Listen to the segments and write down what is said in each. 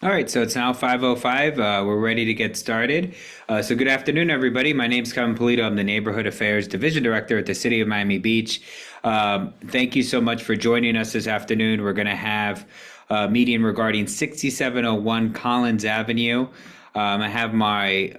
All right, so it's now 5:05. We're ready to get started. So good afternoon, everybody. My name's Kevin Polito. I'm the Neighborhood Affairs Division Director at the City of Miami Beach. Thank you so much for joining us this afternoon. We're going to have a meeting regarding 6701 Collins Avenue. I have my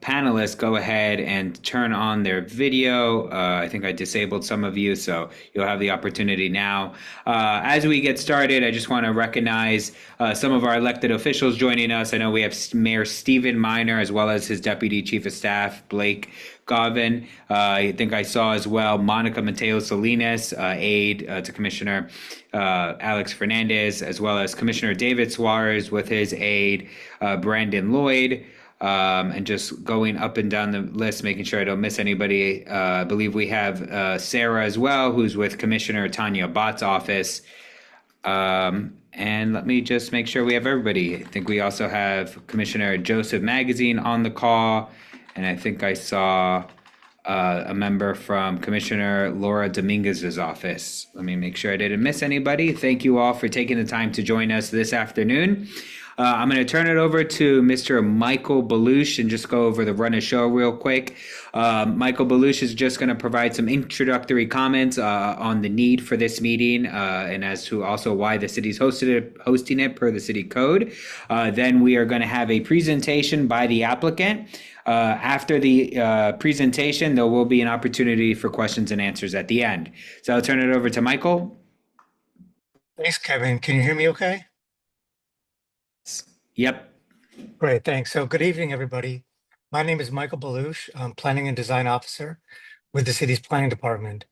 panelists go ahead and turn on their video. I think I disabled some of you, so you'll have the opportunity now. As we get started, I just want to recognize some of our elected officials joining us. I know we have Mayor Stephen Miner as well as his Deputy Chief of Staff, Blake Garvin. I think I saw as well Monica Mateo Salinas, aide to Commissioner Alex Fernandez, as well as Commissioner David Suarez with his aide, Brandon Lloyd. And just going up and down the list, making sure I don't miss anybody. I believe we have Sarah as well, who's with Commissioner Tanya Bott's office. And let me just make sure we have everybody. I think we also have Commissioner Joseph Magazine on the call. And I think I saw a member from Commissioner Laura Dominguez's office. Let me make sure I didn't miss anybody. Thank you all for taking the time to join us this afternoon. I'm going to turn it over to Mr. Michael Baluch and just go over the run of show real quick. Michael Baluch is just going to provide some introductory comments on the need for this meeting and as to also why the city's hosting it per the city code. Then we are going to have a presentation by the applicant. After the presentation, there will be an opportunity for questions and answers at the end. So I'll turn it over to Michael. Thanks, Kevin. Can you hear me okay? Yep. Great, thanks. So good evening, everybody. My name is Michael Baluch. I'm Planning and Design Officer with the city's planning department.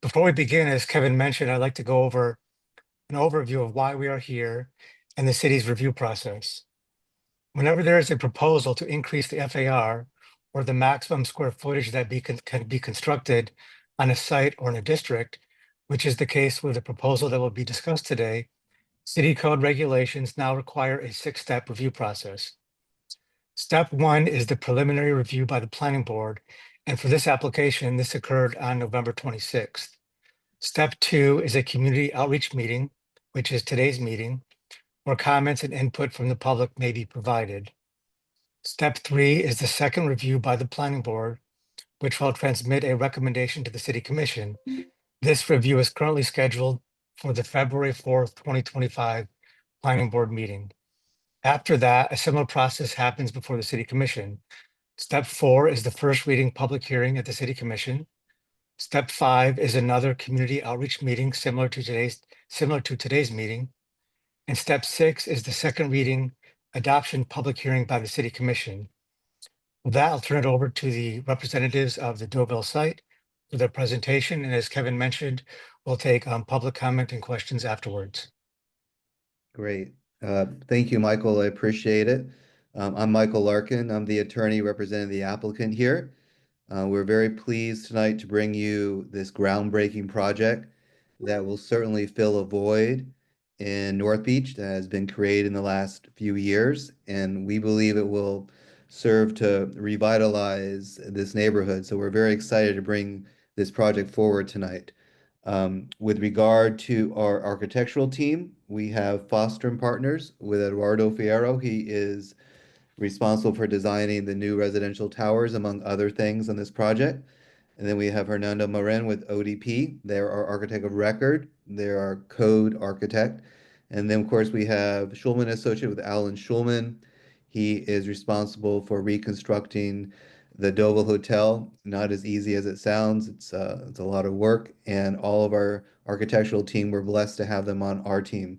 Before we begin, as Kevin mentioned, I'd like to go over an overview of why we are here and the city's review process. Whenever there is a proposal to increase the FAR or the maximum square footage that can be constructed on a site or in a district, which is the case with the proposal that will be discussed today, city code regulations now require a 6-step review process. Step 1 is the preliminary review by the planning board, and for this application, this occurred on November 26th. Step 2 is a community outreach meeting, which is today's meeting, where comments and input from the public may be provided. Step 3 is the second review by the planning board, which will transmit a recommendation to the city commission. This review is currently scheduled for the February 4th, 2025 planning board meeting. After that, a similar process happens before the city commission. Step 4 is the first reading public hearing at the city commission. Step 5 is another community outreach meeting similar to today's meeting. And step 6 is the second reading adoption public hearing by the city commission. With that, I'll turn it over to the representatives of the Deauville site for their presentation. And as Kevin mentioned, we'll take public comment and questions afterwards. Great. Thank you, Michael. I appreciate it. I'm Michael Larkin. I'm the attorney representing the applicant here. We're very pleased tonight to bring you this groundbreaking project that will certainly fill a void in North Beach that has been created in the last few years, and we believe it will serve to revitalize this neighborhood. So we're very excited to bring this project forward tonight. With regard to our architectural team, we have Foster and Partners with Eduardo Fierro. He is responsible for designing the new residential towers, among other things, on this project. And then we have Hernando Marin with ODP. They're our architect of record. They're our code architect. And then, of course, we have Schulman Associate with Alan Schulman. He is responsible for reconstructing the Deauville Hotel. Not as easy as it sounds. It's a lot of work. And all of our architectural team, we're blessed to have them on our team.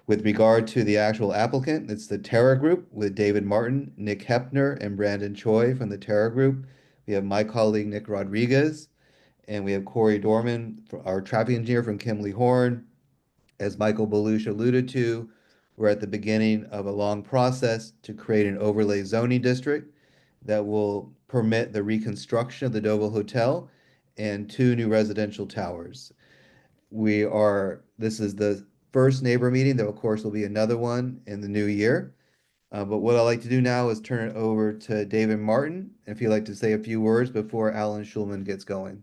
With regard to the actual applicant, it's the Terra Group with David Martin, Nick Hepner, and Brandon Choi from the Terra Group. We have my colleague, Nick Rodriguez, and we have Corey Dorman, our traffic engineer from Kimley Horn. As Michael Baluch alluded to, we're at the beginning of a long process to create an overlay zoning district that will permit the reconstruction of the Deauville Hotel and 2 new residential towers. This is the first neighbor meeting. There, of course, will be another one in the new year. But what I'd like to do now is turn it over to David Martin, if you'd like to say a few words before Alan Schulman gets going.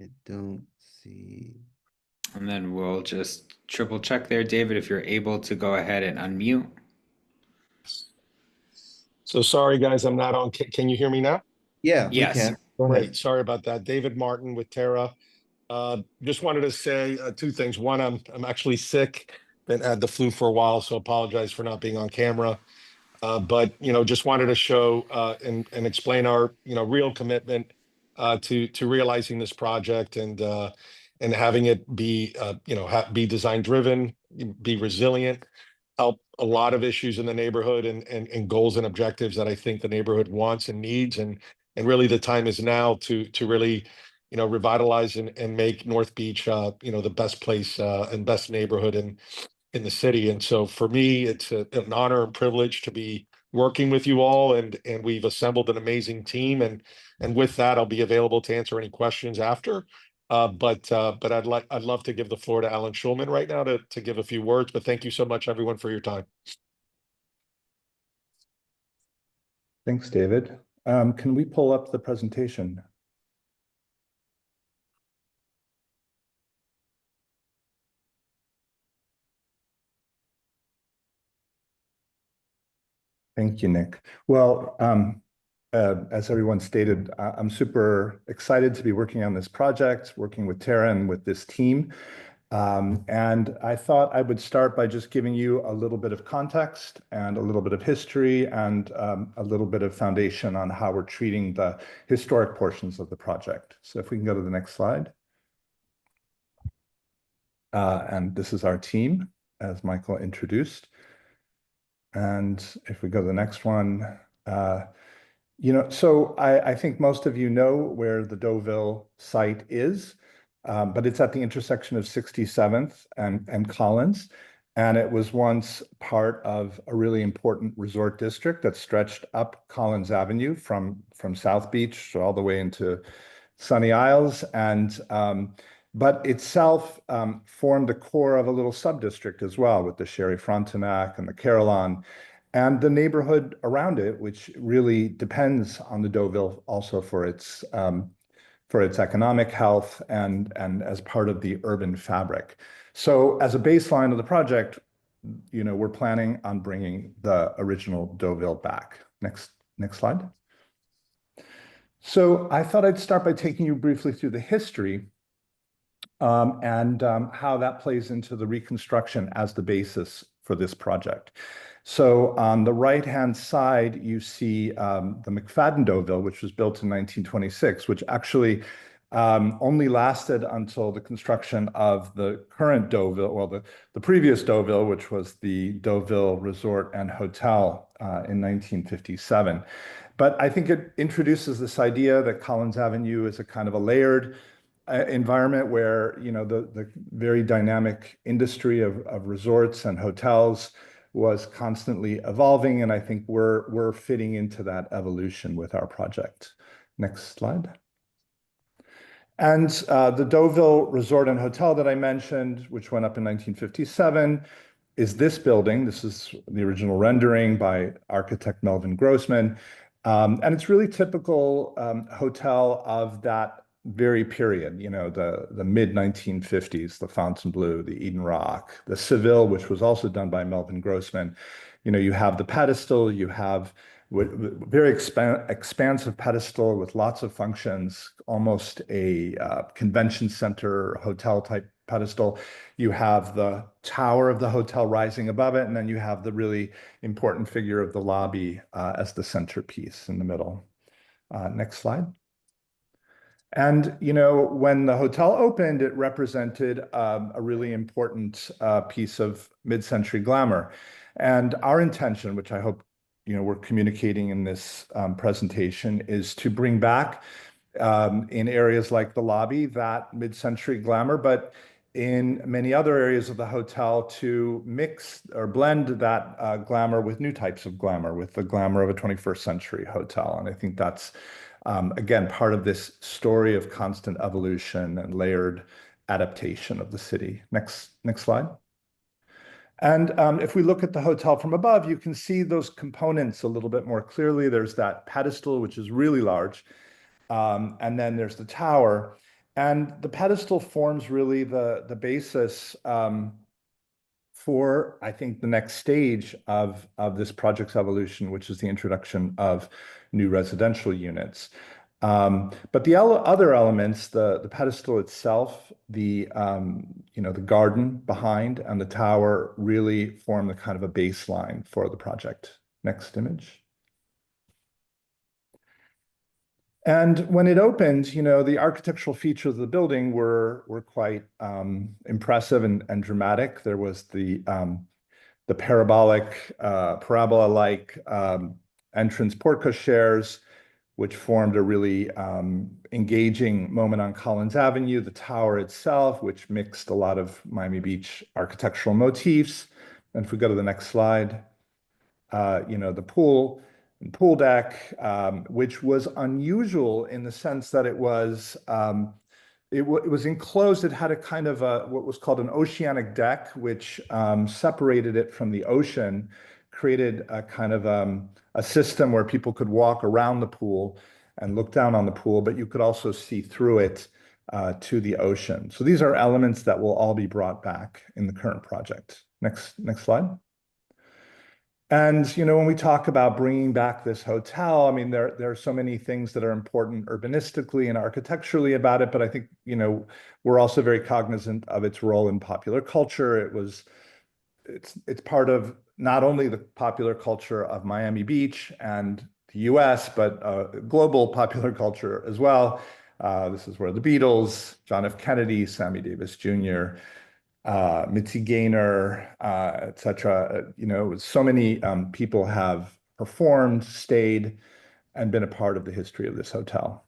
I don't see. And then we'll just triple check there, David, if you're able to go ahead and unmute. So sorry, guys, I'm not on. Can you hear me now? Yeah, we Yes. can. Go Great. ahead. Sorry about that. David Martin with Terra. Just wanted to say two things. One, I'm actually sick. Been had the flu for a while, so apologize for not being on camera. But just wanted to show and explain our real commitment to realizing this project and having it be be design driven, be resilient, help a lot of issues in the neighborhood and goals and objectives that I think the neighborhood wants and needs, and really the time is now to really revitalize and make North Beach the best place and best neighborhood in the city. And so for me, it's an honor and privilege to be working with you all, and we've assembled an amazing team. And with that, I'll be available to answer any questions after. But I'd love to give the floor to Alan Schulman right now to give a few words. But thank you so much, everyone, for your time. Thanks, David. Can we pull up the presentation? Thank you, Nick. Well, as everyone stated, I'm super excited to be working on this project, working with Tara and with this team. And I thought I would start by just giving you a little bit of context and a little bit of history and a little bit of foundation on how we're treating the historic portions of the project. So if we can go to the next slide. And this is our team, as Michael introduced. And if we go to the next one, so I think most of you know where the Deauville site is, but it's at the intersection of 67th and Collins. And it was once part of a really important resort district that stretched up Collins Avenue from South Beach all the way into Sunny Isles. But itself formed the core of a little sub-district as well, with the Sherry Frontenac and the Carillon, and the neighborhood around it, which really depends on the Deauville also for its economic health and as part of the urban fabric. So as a baseline of the project, we're planning on bringing the original Deauville back. Next slide. So I thought I'd start by taking you briefly through the history and how that plays into the reconstruction as the basis for this project. So on the right-hand side, you see the McFadden Deauville, which was built in 1926, which actually only lasted until the construction of the current Deauville, well, the previous Deauville, which was the Deauville Resort and Hotel in 1957. But I think it introduces this idea that Collins Avenue is a kind of a layered environment where the very dynamic industry of resorts and hotels was constantly evolving, and I think we're fitting into that evolution with our project. Next slide. And the Deauville Resort and Hotel that I mentioned, which went up in 1957, is this building. This is the original rendering by architect Melvin Grossman, and it's really typical hotel of that very period, the mid-1950s, the Fontainebleau, the Eden Rock, the Seville, which was also done by Melvin Grossman. You have the pedestal, you have very expansive pedestal with lots of functions, almost a convention center hotel type pedestal. You have the tower of the hotel rising above it, and then you have the really important figure of the lobby as the centerpiece in the middle. Next slide. And, when the hotel opened, it represented a really important piece of mid-century glamour. And our intention, which I hope, we're communicating in this presentation, is to bring back in areas like the lobby, that mid-century glamour, but in many other areas of the hotel to mix or blend that glamour with new types of glamour, with the glamour of a 21st century hotel. And I think that's again, part of this story of constant evolution and layered adaptation of the city. Next slide. And if we look at the hotel from above, you can see those components a little bit more clearly. There's that pedestal, which is really large. And then there's the tower. And the pedestal forms really the basis for, I think, the next stage of this project's evolution, which is the introduction of new residential units. But the other elements, the pedestal itself, the garden behind, and the tower really form the kind of a baseline for the project. Next image. And when it opened, the architectural features of the building were quite impressive and dramatic. There was the parabola-like entrance porte cocheres, which formed a really engaging moment on Collins Avenue. The tower itself, which mixed a lot of Miami Beach architectural motifs. And if we go to the next slide, the pool deck, which was unusual in the sense that it was enclosed. It had a kind of what was called an oceanic deck, which separated it from the ocean, created a kind of a system where people could walk around the pool and look down on the pool, but you could also see through it to the ocean. So these are elements that will all be brought back in the current project. Next slide. And, when we talk about bringing back this hotel, I mean, there are so many things that are important urbanistically and architecturally about it, but I think, we're also very cognizant of its role in popular culture. It's part of not only the popular culture of Miami Beach and the US, but global popular culture as well. This is where the Beatles, John F. Kennedy, Sammy Davis Jr., Mitzi Gaynor, etc. So many people have performed, stayed, and been a part of the history of this hotel.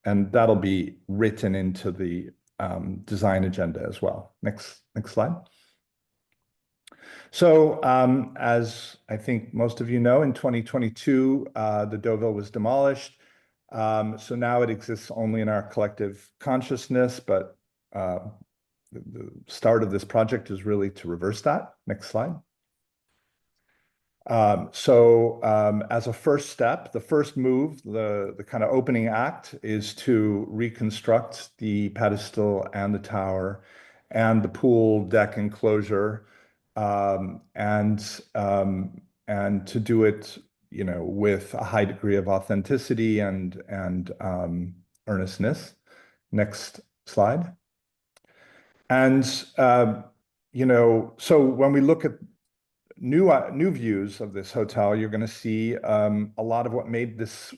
And that'll be written into the design agenda as well. Next slide. So as I think most of you know, in 2022, the Deauville was demolished. So now it exists only in our collective consciousness, but the start of this project is really to reverse that. Next slide. As a first step, the first move, the kind of opening act, is to reconstruct the pedestal and the tower and the pool deck enclosure, and to do it, with a high degree of authenticity and earnestness. Next slide. And so when we look at new views of this hotel, you're going to see a lot of what made this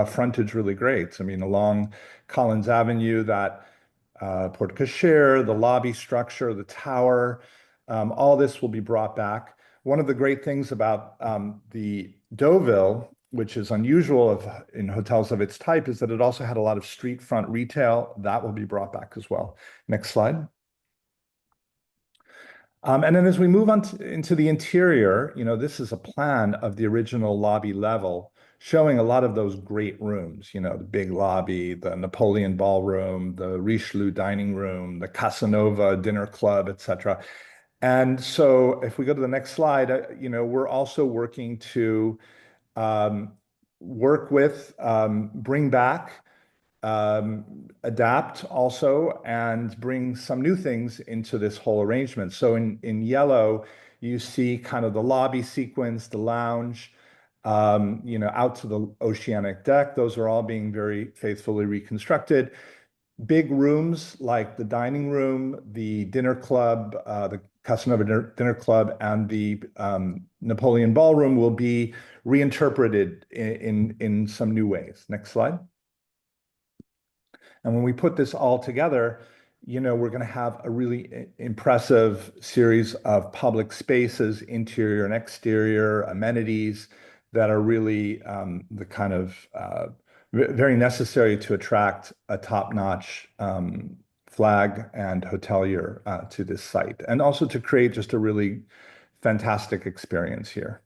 frontage really great. I mean, along Collins Avenue, that porte cochere, the lobby structure, the tower, all this will be brought back. One of the great things about the Deauville, which is unusual in hotels of its type, is that it also had a lot of street front retail. That will be brought back as well. Next slide. And then as we move on into the interior, this is a plan of the original lobby level, showing a lot of those great rooms, the big lobby, the Napoleon Ballroom, the Richelieu dining room, the Casanova dinner club, etc. And so if we go to the next slide, we're also working to work with, bring back, adapt also, and bring some new things into this whole arrangement. So in yellow, you see kind of the lobby sequence, the lounge, out to the oceanic deck. Those are all being very faithfully reconstructed. Big rooms like the dining room, the dinner club, the Casanova dinner club, and the Napoleon Ballroom will be reinterpreted in some new ways. Next slide. And when we put this all together, we're going to have a really impressive series of public spaces, interior and exterior, amenities that are really the kind of very necessary to attract a top-notch flag and hotelier to this site, and also to create just a really fantastic experience here.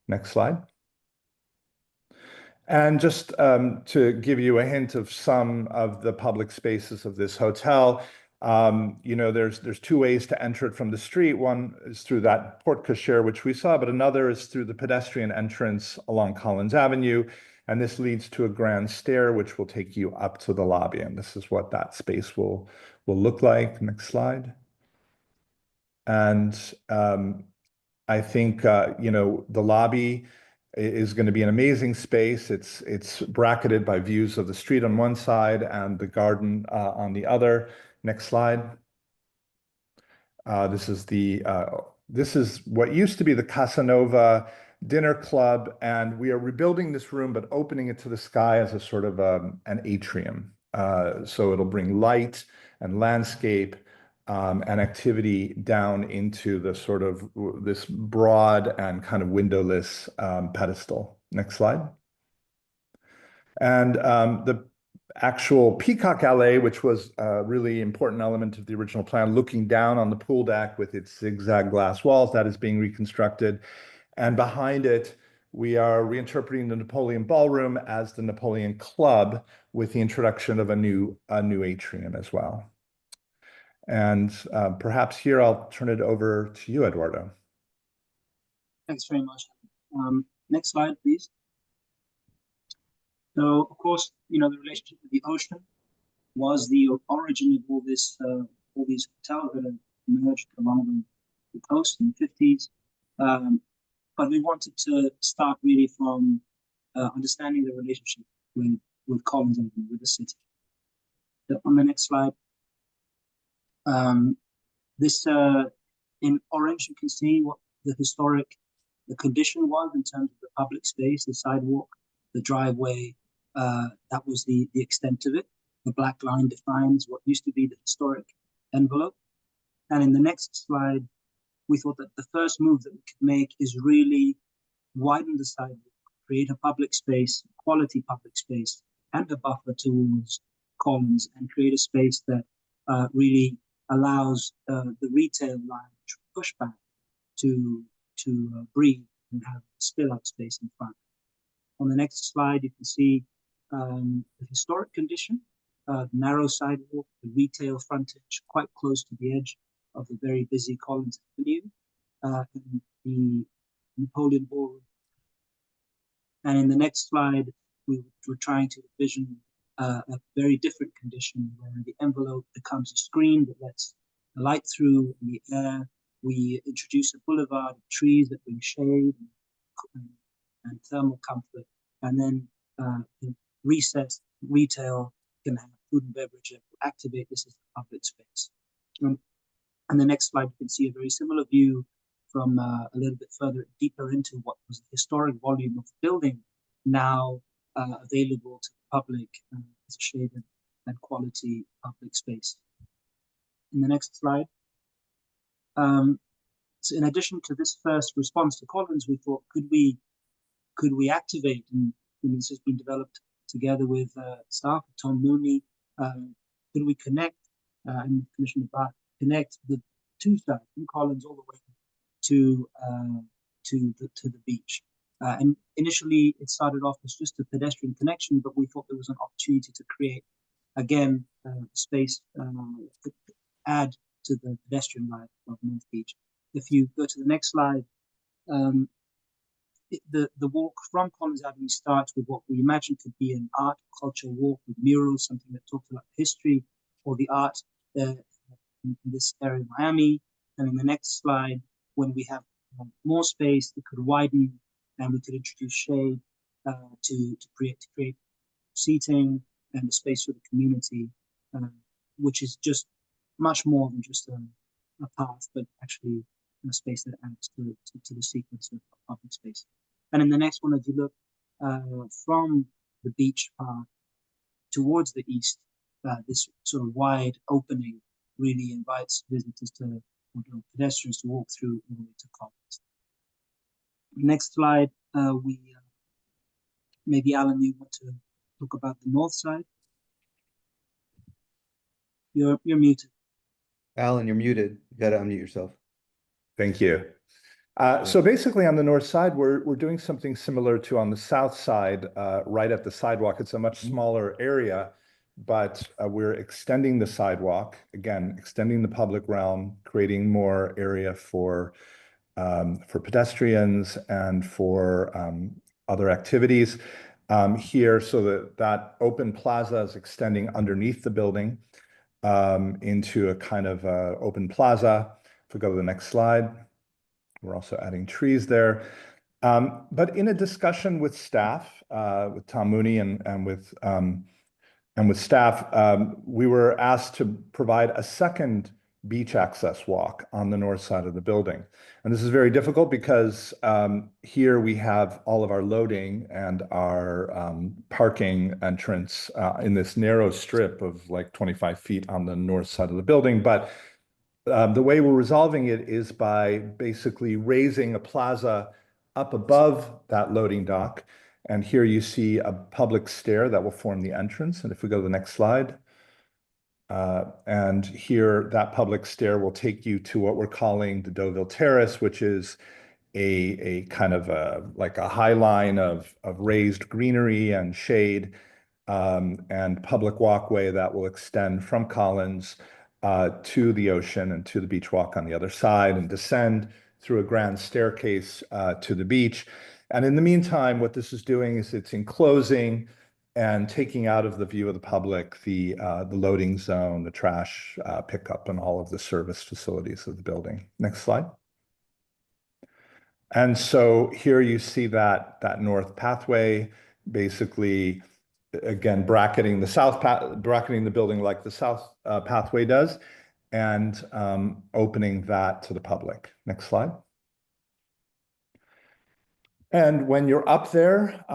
Next slide. And just to give you a hint of some of the public spaces of this hotel, there's two ways to enter it from the street. One is through that porte cochere, which we saw, but another is through the pedestrian entrance along Collins Avenue. And this leads to a grand stair, which will take you up to the lobby. And this is what that space will look like. Next slide. And I think, the lobby is going to be an amazing space. It's bracketed by views of the street on one side and the garden on the other. Next slide. This is what used to be the Casanova Dinner Club, and we are rebuilding this room, but opening it to the sky as a sort of an atrium. So it'll bring light and landscape and activity down into the sort of this broad and kind of windowless pedestal. Next slide. And the actual Peacock Alley, which was a really important element of the original plan, looking down on the pool deck with its zigzag glass walls, that is being reconstructed. And behind it, we are reinterpreting the Napoleon Ballroom as the Napoleon Club with the introduction of a new atrium as well. And perhaps here I'll turn it over to you, Eduardo. Thanks very much. Next slide, please. So, of course, the relationship with the ocean was the origin of all these hotels that have emerged along the coast in the 50s. But we wanted to start really from understanding the relationship with Collins and with the city. So on the next slide, in orange, you can see what the condition was in terms of the public space, the sidewalk, the driveway. That was the extent of it. The black line defines what used to be the historic envelope. And in the next slide, we thought that the first move that we could make is really widen the sidewalk, create a public space, quality public space, and a buffer towards Collins, and create a space that really allows the retail line to push back to breathe and have spill out space in front. On the next slide, you can see the historic condition, the narrow sidewalk, the retail frontage, quite close to the edge of the very busy Collins Avenue, and the Napoleon Ballroom. And in the next slide, we were trying to envision a very different condition where the envelope becomes a screen that lets the light through in the air. We introduce a boulevard of trees that bring shade and thermal comfort, and then recessed retail can have food and beverage and activate this as a public space. And the next slide, you can see a very similar view from a little bit further deeper into what was the historic volume of the building, now available to the public as a shaded and quality public space. In the next slide. So in addition to this first response to Collins, we thought, could we activate, and this has been developed together with staff, Tom Mooney, could we connect, and Commissioner Bach, connect the two sides from Collins all the way to the beach. And initially, it started off as just a pedestrian connection, but we thought there was an opportunity to create, again, space to add to the pedestrian life of North Beach. If you go to the next slide, the walk from Collins Avenue starts with what we imagine could be an art culture walk with murals, something that talks about history or the art in this area of Miami. And in the next slide, when we have more space, it could widen and we could introduce shade to create seating and a space for the community, which is just much more than just a path, but actually a space that adds to the sequence of public space. And in the next one, if you look from the beach path towards the east, this sort of wide opening really invites visitors pedestrians to walk through all the way to Collins. Next slide, maybe Alan, you want to talk about the north side? You're muted. Alan, you're muted. You got to unmute yourself. Thank you. So basically on the north side, we're doing something similar to on the south side, right at the sidewalk. It's a much smaller area, but we're extending the sidewalk, again, extending the public realm, creating more area for pedestrians and for other activities. here, so that open plaza is extending underneath the building into a kind of open plaza. If we go to the next slide, we're also adding trees there. But in a discussion with staff, with Tom Mooney and with staff, we were asked to provide a second beach access walk on the north side of the building. And this is very difficult because here we have all of our loading and our parking entrance in this narrow strip of like 25 feet on the north side of the building. But the way we're resolving it is by basically raising a plaza up above that loading dock. And here you see a public stair that will form the entrance. And if we go to the next slide, and here that public stair will take you to what we're calling the Deauville Terrace, which is a kind of like a high line of raised greenery and shade and public walkway that will extend from Collins to the ocean and to the beach walk on the other side and descend through a grand staircase to the beach. And in the meantime, what this is doing is it's enclosing and taking out of the view of the public the loading zone, the trash pickup, and all of the service facilities of the building. Next slide. And so here you see that north pathway, basically, again, bracketing the building like the south pathway does, and opening that to the public. Next slide. And when you're up there,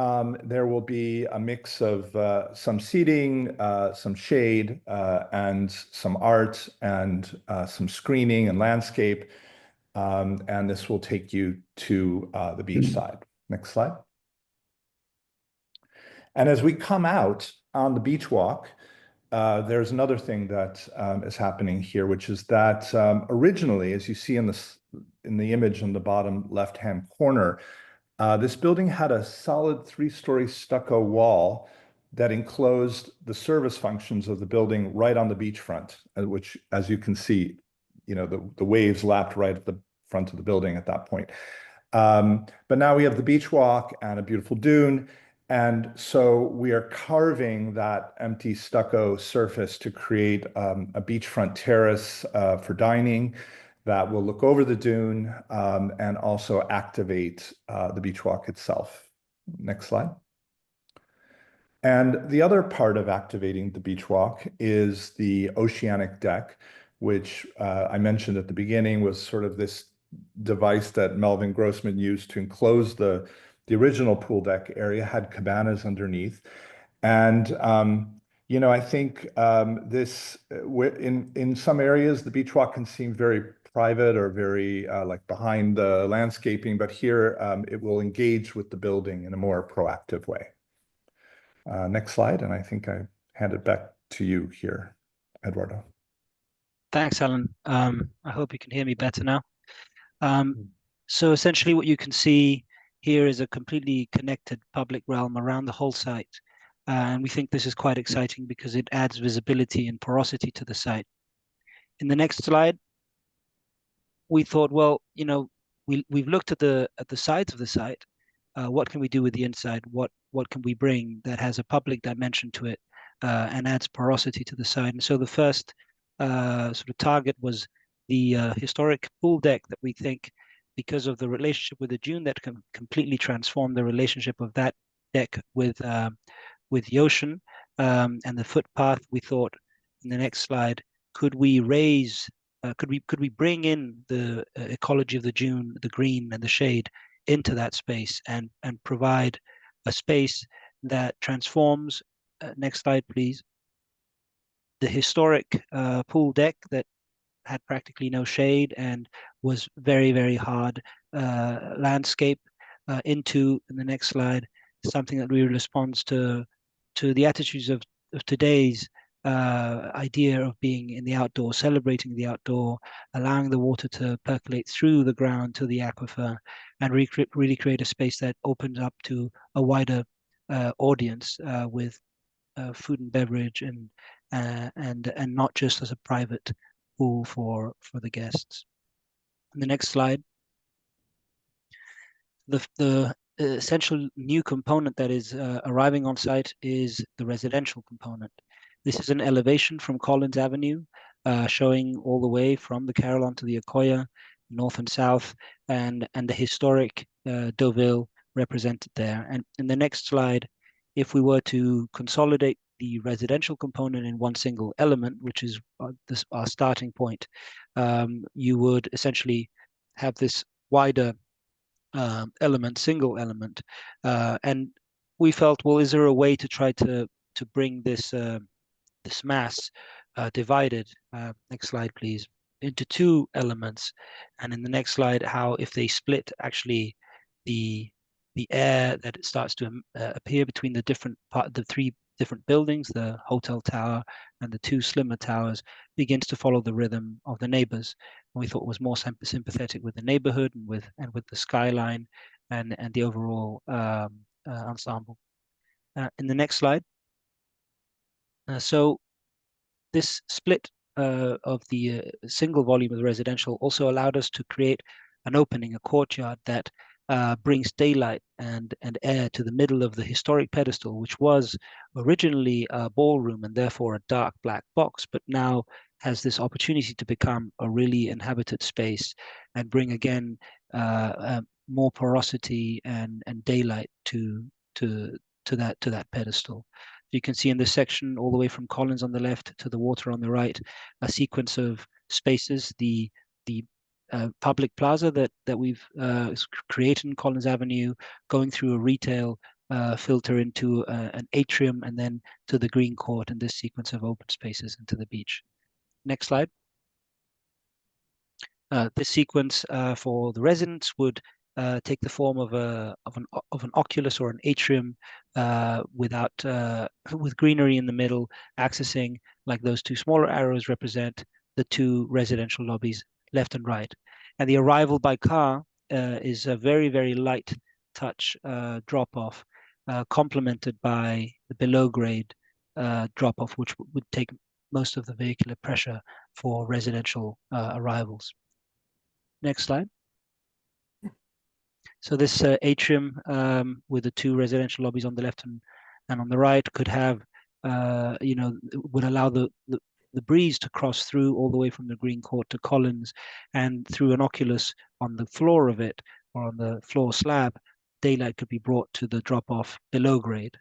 there will be a mix of some seating, some shade, and some art, and some screening and landscape. And this will take you to the beach side. Next slide. And as we come out on the beach walk, there's another thing that is happening here, which is that originally, as you see in the image in the bottom left-hand corner, this building had a solid 3-story stucco wall that enclosed the service functions of the building right on the beachfront, which, as you can see, the waves lapped right at the front of the building at that point. But now we have the beach walk and a beautiful dune. And so we are carving that empty stucco surface to create a beachfront terrace for dining that will look over the dune and also activate the beach walk itself. Next slide. And the other part of activating the beach walk is the oceanic deck, which I mentioned at the beginning was sort of this device that Melvin Grossman used to enclose the original pool deck area, had cabanas underneath. And I think this, in some areas, the beach walk can seem very private or very like behind the landscaping, but here it will engage with the building in a more proactive way. Next slide, and I think I hand it back to you here, Eduardo. Thanks, Alan. I hope you can hear me better now. So essentially what you can see here is a completely connected public realm around the whole site. And we think this is quite exciting because it adds visibility and porosity to the site. In the next slide, we thought, well, we've looked at the sides of the site. What can we do with the inside? What can we bring that has a public dimension to it and adds porosity to the site? And so the first sort of target was the historic pool deck that we think, because of the relationship with the dune, that can completely transform the relationship of that deck with the ocean and the footpath. We thought in the next slide, could we raise, could we bring in the ecology of the dune, the green and the shade into that space and provide a space that transforms, next slide please, the historic pool deck that had practically no shade and was very, very hard landscape into, in the next slide, something that really responds to the attitudes of today's idea of being in the outdoor, celebrating the outdoor, allowing the water to percolate through the ground to the aquifer, and really create a space that opens up to a wider audience with food and beverage and not just as a private pool for the guests. And the next slide. The essential new component that is arriving on site is the residential component. This is an elevation from Collins Avenue, showing all the way from the Carillon to the Akoya, north and south, and the historic Deauville represented there. And in the next slide, if we were to consolidate the residential component in one single element, which is our starting point, you would essentially have this wider single element. And we felt, well, is there a way to try to bring this mass divided, next slide, please, into two elements? And in the next slide, how if they split, actually the air that starts to appear between the three different buildings, the hotel tower and the two slimmer towers, begins to follow the rhythm of the neighbors. And we thought was more sympathetic with the neighborhood and with the skyline and the overall ensemble. In the next slide. So this split of the single volume of the residential also allowed us to create an opening, a courtyard that brings daylight and air to the middle of the historic pedestal, which was originally a ballroom and therefore a dark black box, but now has this opportunity to become a really inhabited space and bring again more porosity and daylight to that pedestal. You can see in this section, all the way from Collins on the left to the water on the right, a sequence of spaces, the public plaza that we've created in Collins Avenue, going through a retail filter into an atrium, and then to the green court, and this sequence of open spaces into the beach. Next slide. This sequence for the residents would take the form of an oculus or an atrium with greenery in the middle, accessing, like those two smaller arrows represent, the two residential lobbies left and right. And the arrival by car is a very, very light touch drop-off, complemented by the below grade drop-off, which would take most of the vehicular pressure for residential arrivals. Next slide. So this atrium with the two residential lobbies on the left and on the right could have, would allow the breeze to cross through all the way from the green court to Collins, and through an oculus on the floor of it, or on the floor slab, daylight could be brought to the drop-off below grade.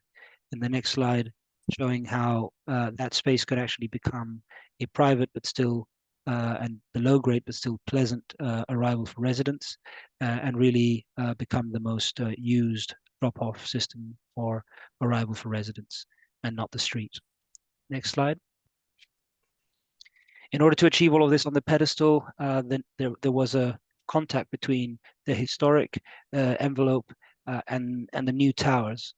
In the next slide, showing how that space could actually become a private but still and below grade but still pleasant arrival for residents, and really become the most used drop-off system for arrival for residents and not the street. Next slide. In order to achieve all of this on the pedestal, then there was a contact between the historic envelope and the new towers.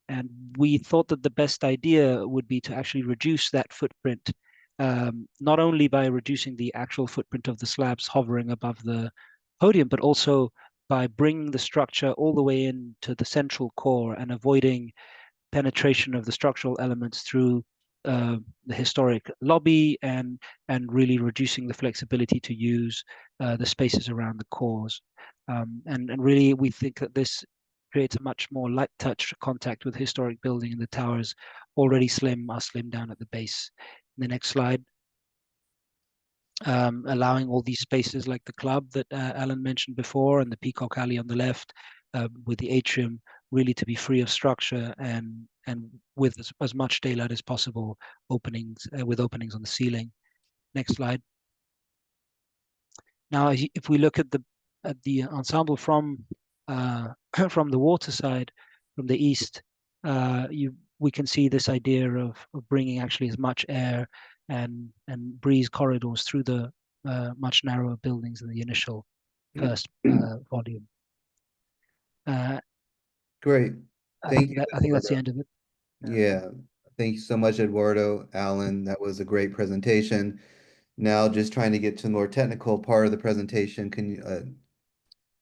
And we thought that the best idea would be to actually reduce that footprint, not only by reducing the actual footprint of the slabs hovering above the podium, but also by bringing the structure all the way into the central core and avoiding penetration of the structural elements through the historic lobby, and really reducing the flexibility to use the spaces around the cores. And really, we think that this creates a much more light touch contact with historic building, and the towers already are slim down at the base. In the next slide. Allowing all these spaces like the club that Alan mentioned before, and the Peacock Alley on the left, with the atrium really to be free of structure and with as much daylight as possible, with openings on the ceiling. Next slide. Now, if we look at the ensemble from from the water side, from the east, we can see this idea of bringing actually as much air and breeze corridors through the much narrower buildings in the initial first volume. Great. Thank you. I think that's the end of it. Yeah. Thank you so much, Eduardo, Alan. That was a great presentation. Now, just trying to get to the more technical part of the presentation. Can you,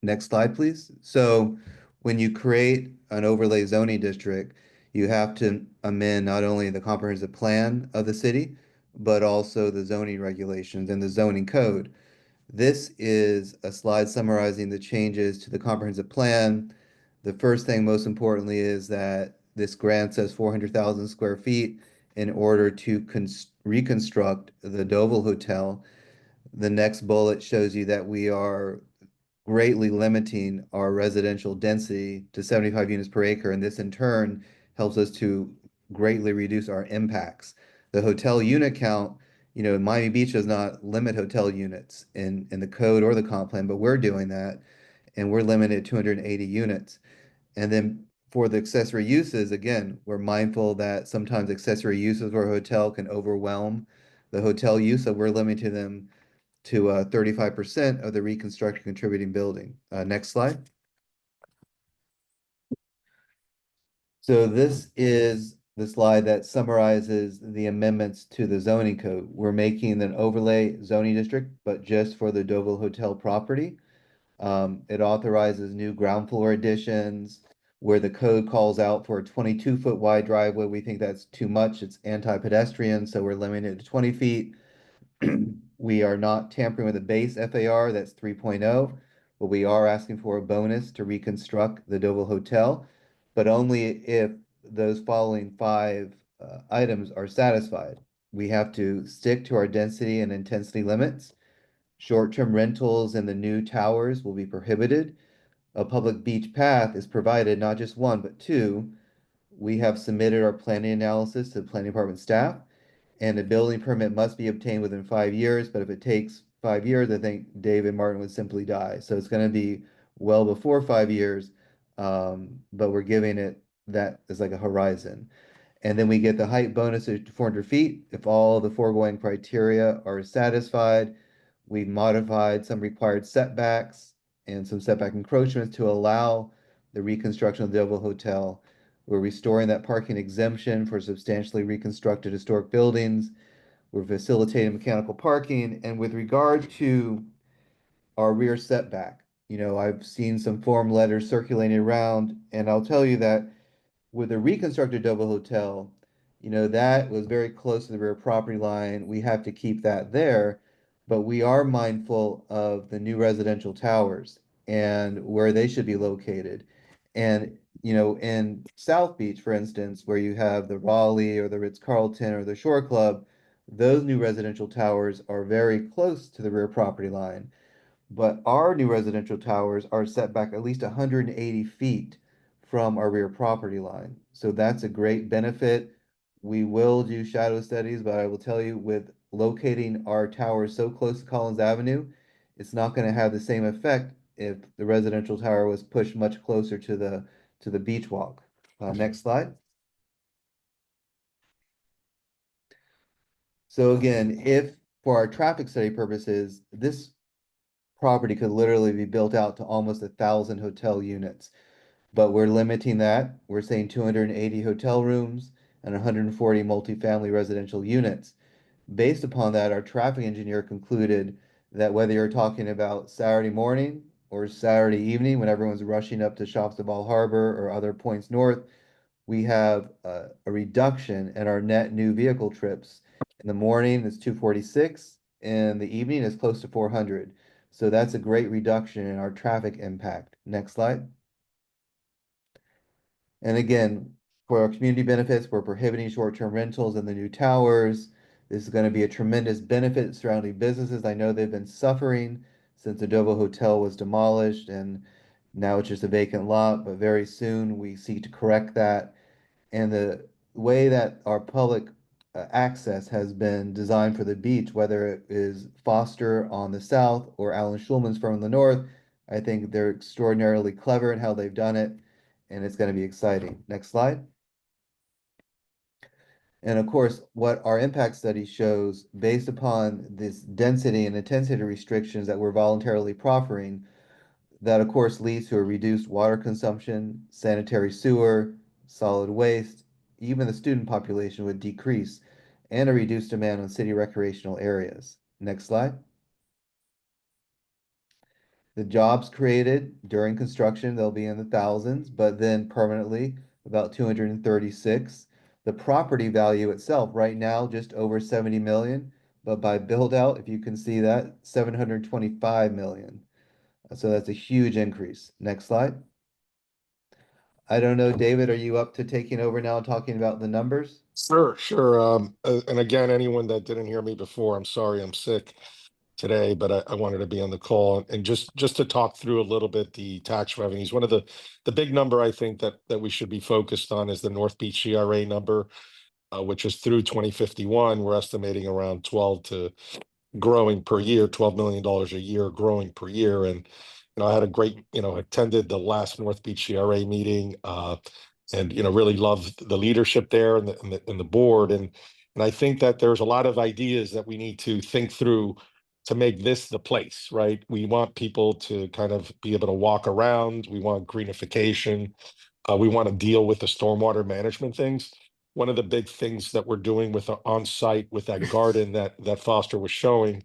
next slide, please? So when you create an overlay zoning district, you have to amend not only the comprehensive plan of the city, but also the zoning regulations and the zoning code. This is a slide summarizing the changes to the comprehensive plan The first thing, most importantly, is that this grant says 400,000 square feet in order to reconstruct the Deauville Hotel. The next bullet shows you that we are greatly limiting our residential density to 75 units per acre, and this in turn helps us to greatly reduce our impacts. The hotel unit count, Miami Beach does not limit hotel units in the code or the comp plan, but we're doing that, and we're limited at 280 units. And then for the accessory uses, again, we're mindful that sometimes accessory uses for a hotel can overwhelm the hotel use, so we're limiting them to 35% of the reconstruction contributing building. Next slide. So this is the slide that summarizes the amendments to the zoning code. We're making an overlay zoning district, but just for the Deauville Hotel property. It authorizes new ground floor additions where the code calls out for a 22-foot wide driveway. We think that's too much. It's anti-pedestrian, so we're limiting it to 20 feet. We are not tampering with the base FAR, that's 3.0, but we are asking for a bonus to reconstruct the Deauville Hotel, but only if those following 5 items are satisfied. We have to stick to our density and intensity limits. Short-term rentals in the new towers will be prohibited. A public beach path is provided, not just one, but 2. We have submitted our planning analysis to the planning department staff, and a building permit must be obtained within 5 years, but if it takes 5 years, I think David Martin would simply die. So it's going to be well before 5 years, but we're giving it that as like a horizon. And then we get the height bonus of 400 feet. If all the foregoing criteria are satisfied, we modified some required setbacks and some setback encroachments to allow the reconstruction of the Deauville Hotel. We're restoring that parking exemption for substantially reconstructed historic buildings. We're facilitating mechanical parking. And with regard to our rear setback, I've seen some form letters circulating around, and I'll tell you that with the reconstructed Deauville Hotel, that was very close to the rear property line. We have to keep that there, but we are mindful of the new residential towers and where they should be located. And, in South Beach, for instance, where you have the Raleigh or the Ritz-Carlton or the Shore Club, those new residential towers are very close to the rear property line. But our new residential towers are set back at least 180 feet from our rear property line. So that's a great benefit. We will do shadow studies, but I will tell you, with locating our towers so close to Collins Avenue, it's not going to have the same effect if the residential tower was pushed much closer to the beach walk. Next slide. So again, if for our traffic study purposes, this property could literally be built out to almost 1,000 hotel units. But we're limiting that. We're saying 280 hotel rooms and 140 multifamily residential units. Based upon that, our traffic engineer concluded that whether you're talking about Saturday morning or Saturday evening when everyone's rushing up to shops at Bal Harbour or other points north, we have a reduction in our net new vehicle trips. In the morning, it's 246. In the evening, it's close to 400. So that's a great reduction in our traffic impact. Next slide. And again, for our community benefits, we're prohibiting short-term rentals in the new towers. This is going to be a tremendous benefit surrounding businesses. I know they've been suffering since the Deauville Hotel was demolished, and now it's just a vacant lot, but very soon we seek to correct that. And the way that our public access has been designed for the beach, whether it is Foster on the south or Alan Schulman's firm on the north, I think they're extraordinarily clever in how they've done it, and it's going to be exciting. Next slide. And of course, what our impact study shows, based upon this density and intensity restrictions that we're voluntarily proffering, that of course leads to a reduced water consumption, sanitary sewer, solid waste, even the student population would decrease, and a reduced demand on city recreational areas. Next slide. The jobs created during construction, they'll be in the thousands, but then permanently about 236. The property value itself right now just over 70 million, but by build out, if you can see that, 725 million. So that's a huge increase. Next slide. I don't know, David, are you up to taking over now and talking about the numbers? Sure. And again, anyone that didn't hear me before, I'm sorry, I'm sick today, but I wanted to be on the call and just to talk through a little bit the tax revenues. One of the big number I think that we should be focused on is the North Beach CRA number, which is through 2051. We're estimating around 12 to growing per year, $12 million a year growing per year. And, I had a great, attended the last North Beach CRA meeting, and, really loved the leadership there and the board. And I think that there's a lot of ideas that we need to think through to make this the place, right? We want people to kind of be able to walk around. We want greenification. We want to deal with the stormwater management things. One of the big things that we're doing with on site with that garden that Foster was showing,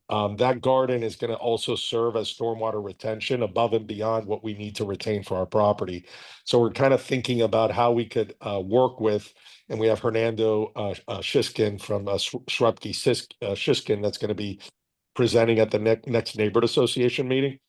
that garden is going to also serve as stormwater retention above and beyond what we need to retain for our property. So we're kind of thinking about how we could work with, and we have Hernando Shiskin from Shrupke Shiskin that's going to be presenting at the next neighborhood association meeting,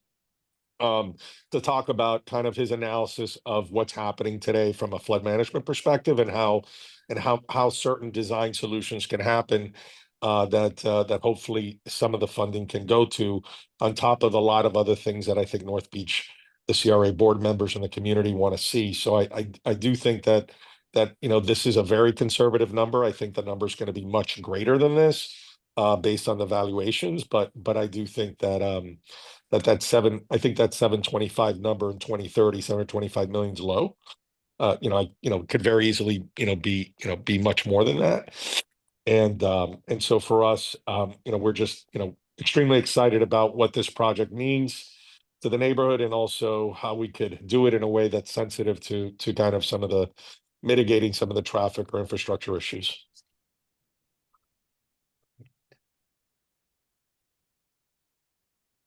to talk about kind of his analysis of what's happening today from a flood management perspective and how certain design solutions can happen, that hopefully some of the funding can go to, on top of a lot of other things that I think North Beach, the CRA board members and the community want to see. So I do think that this is a very conservative number. I think the number is going to be much greater than this, based on the valuations, but I do think that that 725 number in 2030, 725 million is low. Could very easily, be much more than that. And so for us, we're just, extremely excited about what this project means to the neighborhood, and also how we could do it in a way that's sensitive to kind of some of the mitigating some of the traffic or infrastructure issues.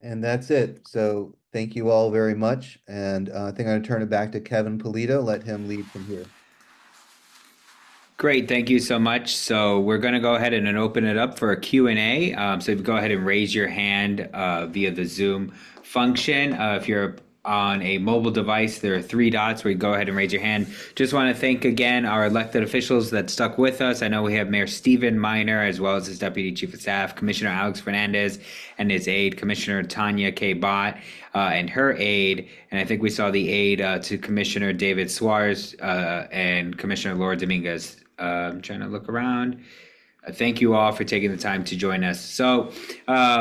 And that's it. So thank you all very much. And I think I'm going to turn it back to Kevin Polito, let him lead from here. Great, thank you so much. So we're going to go ahead and open it up for a Q&A. So if you go ahead and raise your hand via the Zoom function. If you're on a mobile device, there are 3 dots where you go ahead and raise your hand. Just want to thank again our elected officials that stuck with us. I know we have Mayor Stephen Minor, as well as his Deputy Chief of Staff, Commissioner Alex Fernandez, and his aide, Commissioner Tanya K. Bott, and her aide. And I think we saw the aide to Commissioner David Suarez and Commissioner Laura Dominguez. I'm trying to look around. Thank you all for taking the time to join us. So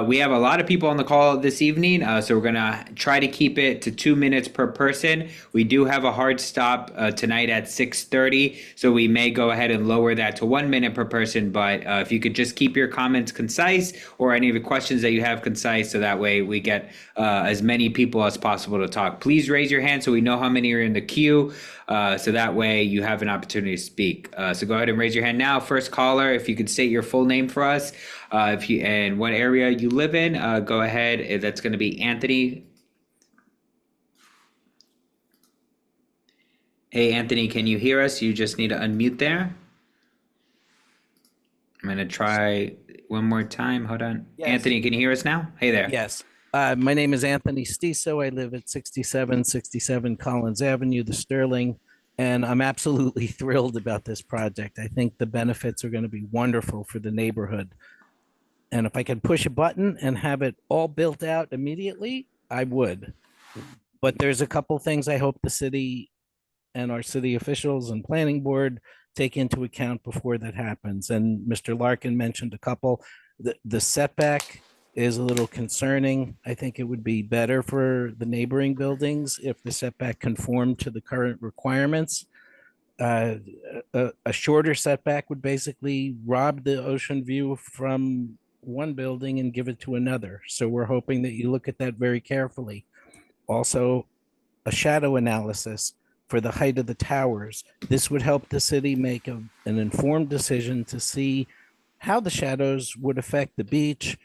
we have a lot of people on the call this evening, so we're going to try to keep it to 2 minutes per person. We do have a hard stop tonight at 6:30, so we may go ahead and lower that to 1 minute per person. But if you could just keep your comments concise, or any of the questions that you have concise, so that way we get as many people as possible to talk. Please raise your hand so we know how many are in the queue, so that way you have an opportunity to speak. So go ahead and raise your hand now. First caller, if you could state your full name for us, and what area you live in, go ahead. That's going to be Anthony. Hey, Anthony, can you hear us? You just need to unmute there. I'm going to try one more time. Hold on. Yes. Anthony, can you hear us now? Hey there. Yes. My name is Anthony Stiso. I live at 6767 Collins Avenue, the Sterling, and I'm absolutely thrilled about this project. I think the benefits are going to be wonderful for the neighborhood. And if I could push a button and have it all built out immediately, I would. But there's a couple things I hope the city and our city officials and planning board take into account before that happens. And Mr. Larkin mentioned a couple. The setback is a little concerning. I think it would be better for the neighboring buildings if the setback conformed to the current requirements. A shorter setback would basically rob the ocean view from one building and give it to another. So we're hoping that you look at that very carefully. Also, a shadow analysis for the height of the towers. This would help the city make an informed decision to see how the shadows would affect the beach,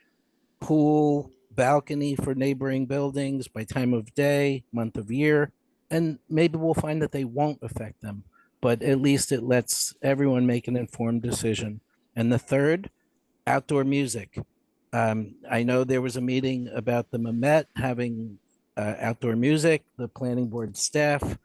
pool, balcony for neighboring buildings by time of day, month of year, and maybe we'll find that they won't affect them, but at least it lets everyone make an informed decision. And the third, outdoor music. I know there was a meeting about the Mamet having outdoor music, the planning board staff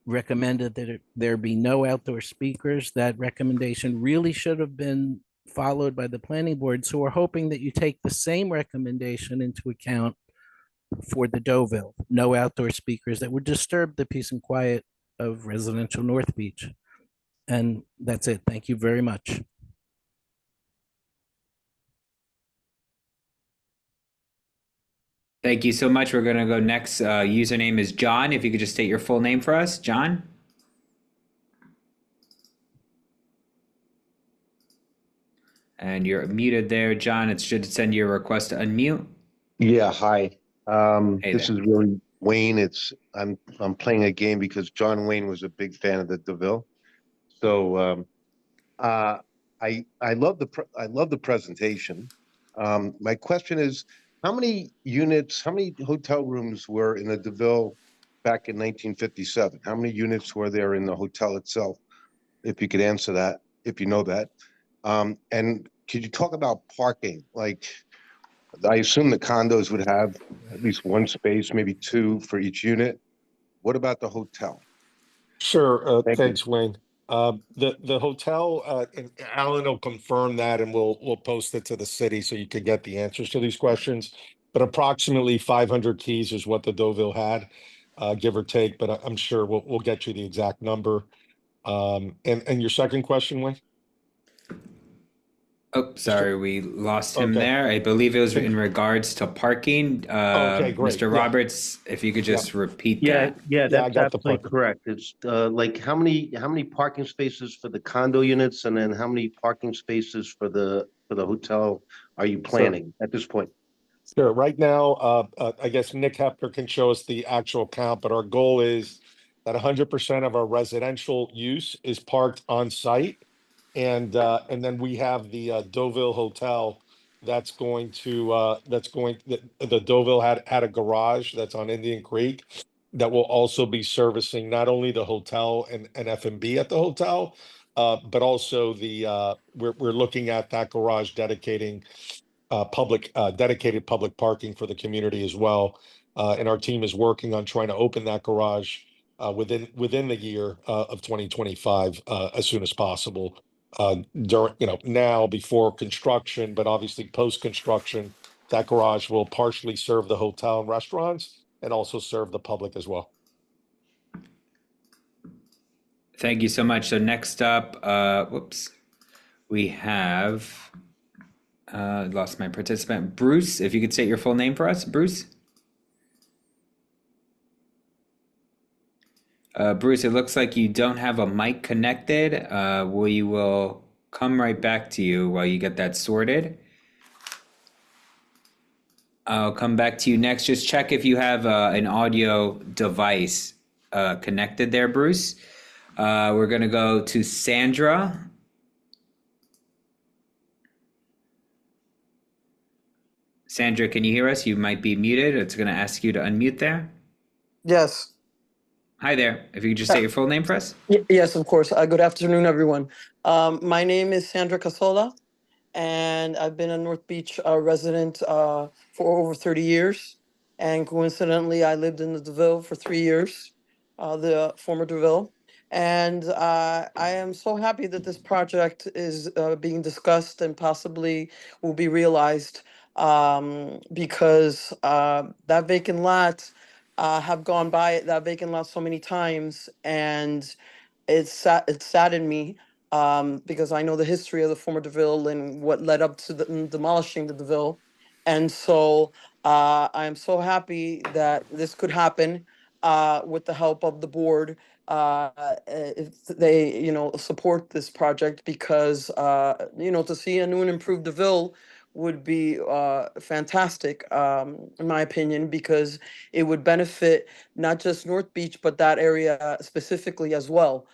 recommended that there be no outdoor speakers. That recommendation really should have been followed by the planning board. So we're hoping that you take the same recommendation into account for the Deauville, no outdoor speakers that would disturb the peace and quiet of residential North Beach. And that's it. Thank you very much. Thank you so much. We're going to go next. Username is John. If you could just state your full name for us, John. And you're muted there, John. It should send you a request to unmute. Yeah, hi. Hey This there. is really Wayne. I'm playing a game because John Wayne was a big fan of the DeVille. So I love the presentation. My question is, how many hotel rooms were in the DeVille back in 1957? How many units were there in the hotel itself? If you could answer that, if you know that. And could you talk about parking? Like, I assume the condos would have at least one space, maybe two for each unit. What about the hotel? Sure. Thank you. Thanks, Wayne. The hotel, and Alan will confirm that, and we'll post it to the city so you can get the answers to these questions. But approximately 500 keys is what the Deauville had, give or take. But I'm sure we'll get you the exact number. And your second question, Wayne? Oh, sorry, we lost him Okay. there. I believe it was in regards to parking. Okay, great. Mr. Yeah. Roberts, if you could just repeat Yeah, that. yeah, I that's got the absolutely part. correct. It's like how many parking spaces for the condo units, and then how many parking spaces for the hotel are you planning at this point? Sure. Right now, I guess Nick Hepner can show us the actual count, but our goal is that 100% of our residential use is parked on site. And then we have the Deauville Hotel the Deauville had a garage that's on Indian Creek that will also be servicing not only the hotel and F&B at the hotel, but also we're looking at that garage dedicated public parking for the community as well. And our team is working on trying to open that garage within the year of 2025 as soon as possible. During now before construction, but obviously post construction, that garage will partially serve the hotel and restaurants and also serve the public as well. Thank you so much. So next up, we have lost my participant, Bruce. If you could state your full name for us, Bruce. Bruce, it looks like you don't have a mic connected. We will come right back to you while you get that sorted. I'll come back to you next. Just check if you have an audio device connected there, Bruce. We're going to go to Sandra. Sandra, can you hear us? You might be muted. It's going to ask you to unmute there. Yes. Hi there. If you could just say your full name for us. Yes, of course. Good afternoon, everyone. My name is Sandra Casola, and I've been a North Beach resident for over 30 years. And coincidentally, I lived in the DeVille for 3 years, the former DeVille. And I am so happy that this project is being discussed and possibly will be realized because that vacant lot have gone by that vacant lot so many times, and it saddened me because I know the history of the former DeVille and what led up to the demolishing the DeVille, and so I am so happy that this could happen with the help of the board. If they, support this project, because to see a new and improved DeVille would be fantastic, in my opinion, because it would benefit not just North Beach, but that area specifically as well,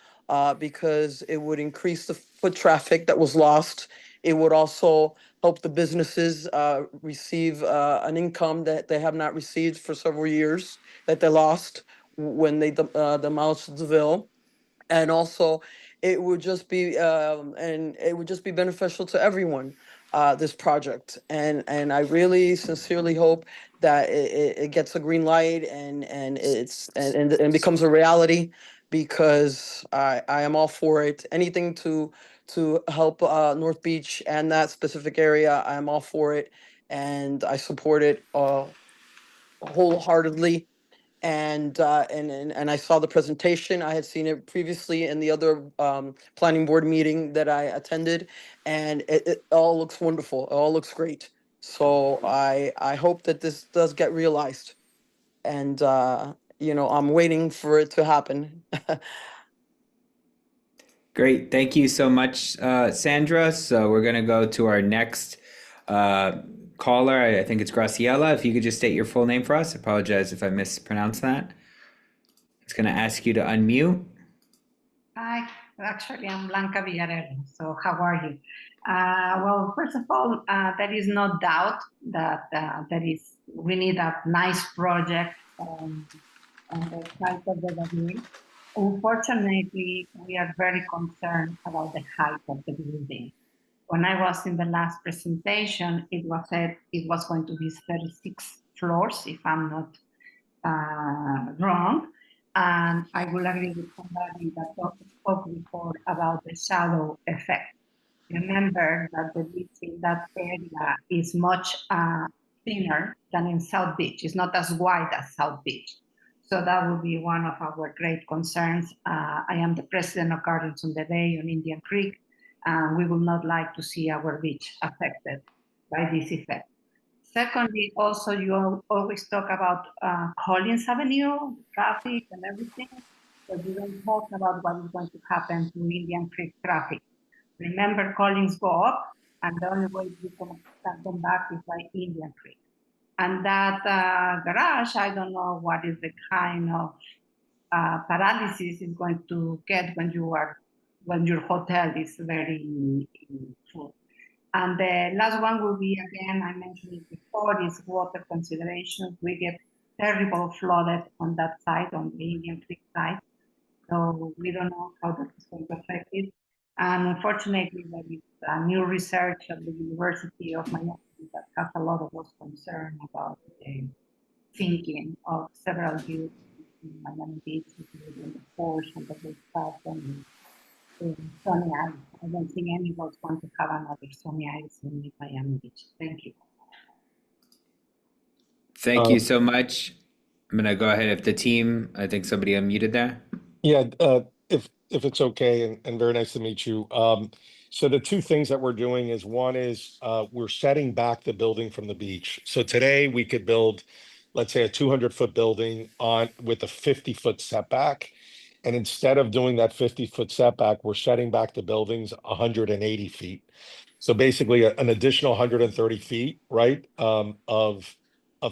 because it would increase the foot traffic that was lost. It would also help the businesses receive an income that they have not received for several years, that they lost when they demolished DeVille. And also, it would just be beneficial to everyone, this project. And I really sincerely hope that it gets a green light and becomes a reality, because I am all for it. Anything to help North Beach and that specific area, I am all for it, and I support it wholeheartedly. And I saw the presentation. I had seen it previously in the other planning board meeting that I attended, and it all looks wonderful. It all looks great. So I hope that this does get realized, and you know, I'm waiting for it to happen. Great. Thank you so much, Sandra. So we're going to go to our next caller. I think it's Graciela. If you could just state your full name for us. I apologize if I mispronounced that. It's going to ask you to unmute. Hi, actually, I'm Blanca Villarreal. So how are you? Well, first of all, there is no doubt that we need a nice project on the site of the building. Unfortunately, we are very concerned about the height of the building. When I was in the last presentation, it was said it was going to be 36 floors, if I'm not wrong. And I will agree with somebody that spoke before about the shadow effect. Remember that the beach in that area is much thinner than in South Beach. It's not as wide as South Beach. So that will be one of our great concerns. I am the president of Gardens on the Bay on Indian Creek, and we would not like to see our beach affected by this effect. Secondly, also, you always talk about Collins Avenue, traffic and everything, but you don't talk about what is going to happen to Indian Creek traffic. Remember, Collins go up, and the only way you can start them back is by Indian Creek. And that garage, I don't know what is the kind of paralysis is going to get when your hotel is very full. And the last one will be, again, I mentioned it before, is water considerations. We get terrible flooded on that side, on the Indian Creek side. So we don't know how that is going to affect it. And unfortunately, there is new research at the University of Miami that has a lot of us concerned about the thinking of several youth in Miami Beach, including the force and the big stuff and Sunny Isles. I don't think anyone wants to have another Sunny Isles in Miami Beach. Thank you. Thank you so much. I'm going to go ahead if the team, I think somebody unmuted there. Yeah, if it's okay, and very nice to meet you. So the two things that we're doing is, one is we're setting back the building from the beach. So today we could build, let's say, a 200-foot building with a 50-foot setback. And instead of doing that 50-foot setback, we're setting back the buildings 180 feet. So basically an additional 130 feet, right, of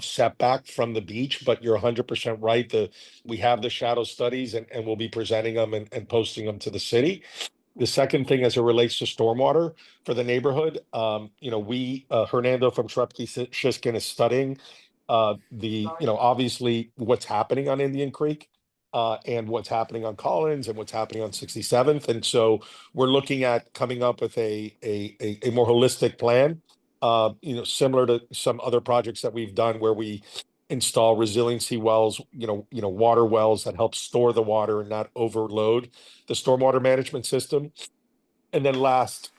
setback from the beach. But you're 100% right. We have the shadow studies, and we'll be presenting them and posting them to the city. The second thing, as it relates to stormwater for the neighborhood, Hernando from Shrepke Shiskin is studying obviously what's happening on Indian Creek, and what's happening on Collins and what's happening on 67th. And so we're looking at coming up with a more holistic plan, similar to some other projects that we've done where we install resiliency wells, water wells that help store the water and not overload the stormwater management system. And then last,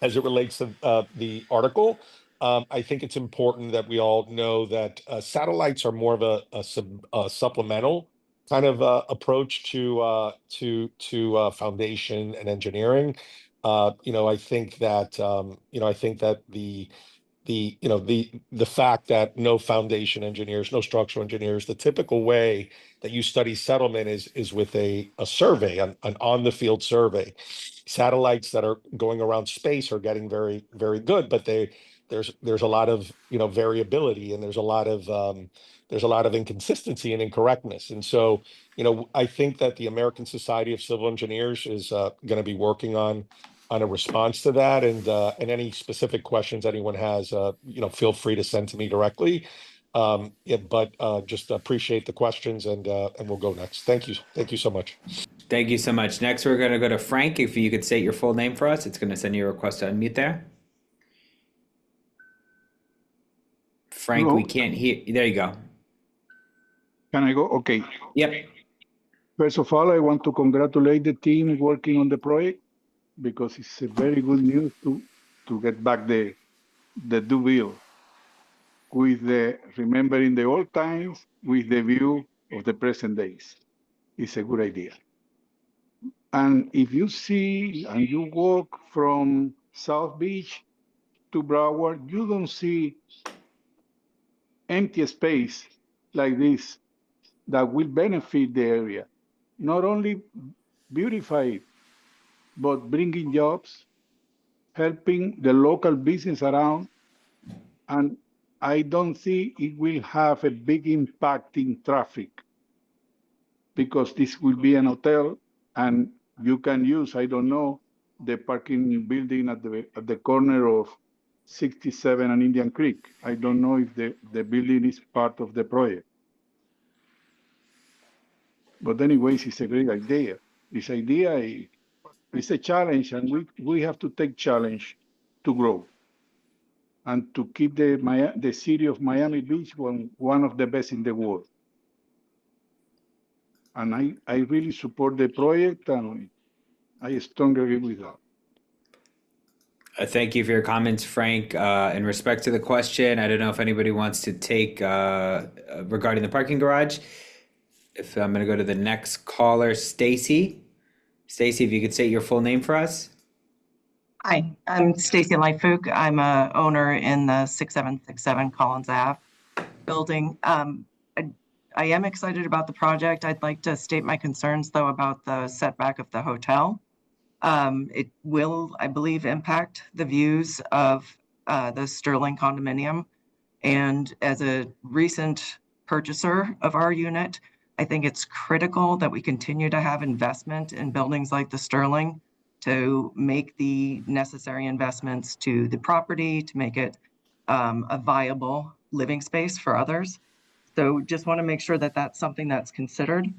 as it relates to the article, I think it's important that we all know that satellites are more of a supplemental kind of approach to foundation and engineering. I think that the fact that no foundation engineers, no structural engineers, the typical way that you study settlement is with a survey, an on the field survey. Satellites that are going around space are getting very, very good, but there's a lot of variability, and there's a lot of inconsistency and incorrectness. And so I think that the American Society of Civil Engineers is going to be working on a response to that, and any specific questions anyone has, feel free to send to me directly. Just appreciate the questions, and we'll go next. Thank you so much. Thank you so much. Next, we're going to go to Frank. If you could state your full name for us, it's going to send you a request to unmute there. Frank, Hello? we can't hear. There you go. Can I go? Okay. Yep. First of all, I want to congratulate the team working on the project because it's a very good news to get back the Deauville with the remembering the old times with the view of the present days. It's a good idea. And if you see and you walk from South Beach to Broward, you don't see empty space like this that will benefit the area. Not only beautify it, but bringing jobs, helping the local business around. And I don't think it will have a big impact in traffic because this will be an hotel and you can use, I don't know, the parking building at the corner of 67 and Indian Creek. I don't know if the building is part of the project. But anyways, it's a great idea. This idea is a challenge, and we have to take challenge to grow and to keep the city of Miami Beach one of the best in the world. And I really support the project, and I strongly agree with that. Thank you for your comments, Frank. In respect to the question, I don't know if anybody wants to take regarding the parking garage. If I'm going to go to the next caller, Stacy. Stacy, if you could state your full name for us. Hi, I'm Stacy Lightfook. I'm a owner in the 6767 Collins Ave building. I am excited about the project. I'd like to state my concerns, though, about the setback of the hotel. It will, I believe, impact the views of the Sterling condominium. And as a recent purchaser of our unit, I think it's critical that we continue to have investment in buildings like the Sterling to make the necessary investments to the property, to make it a viable living space for others. So just want to make sure that that's something that's considered.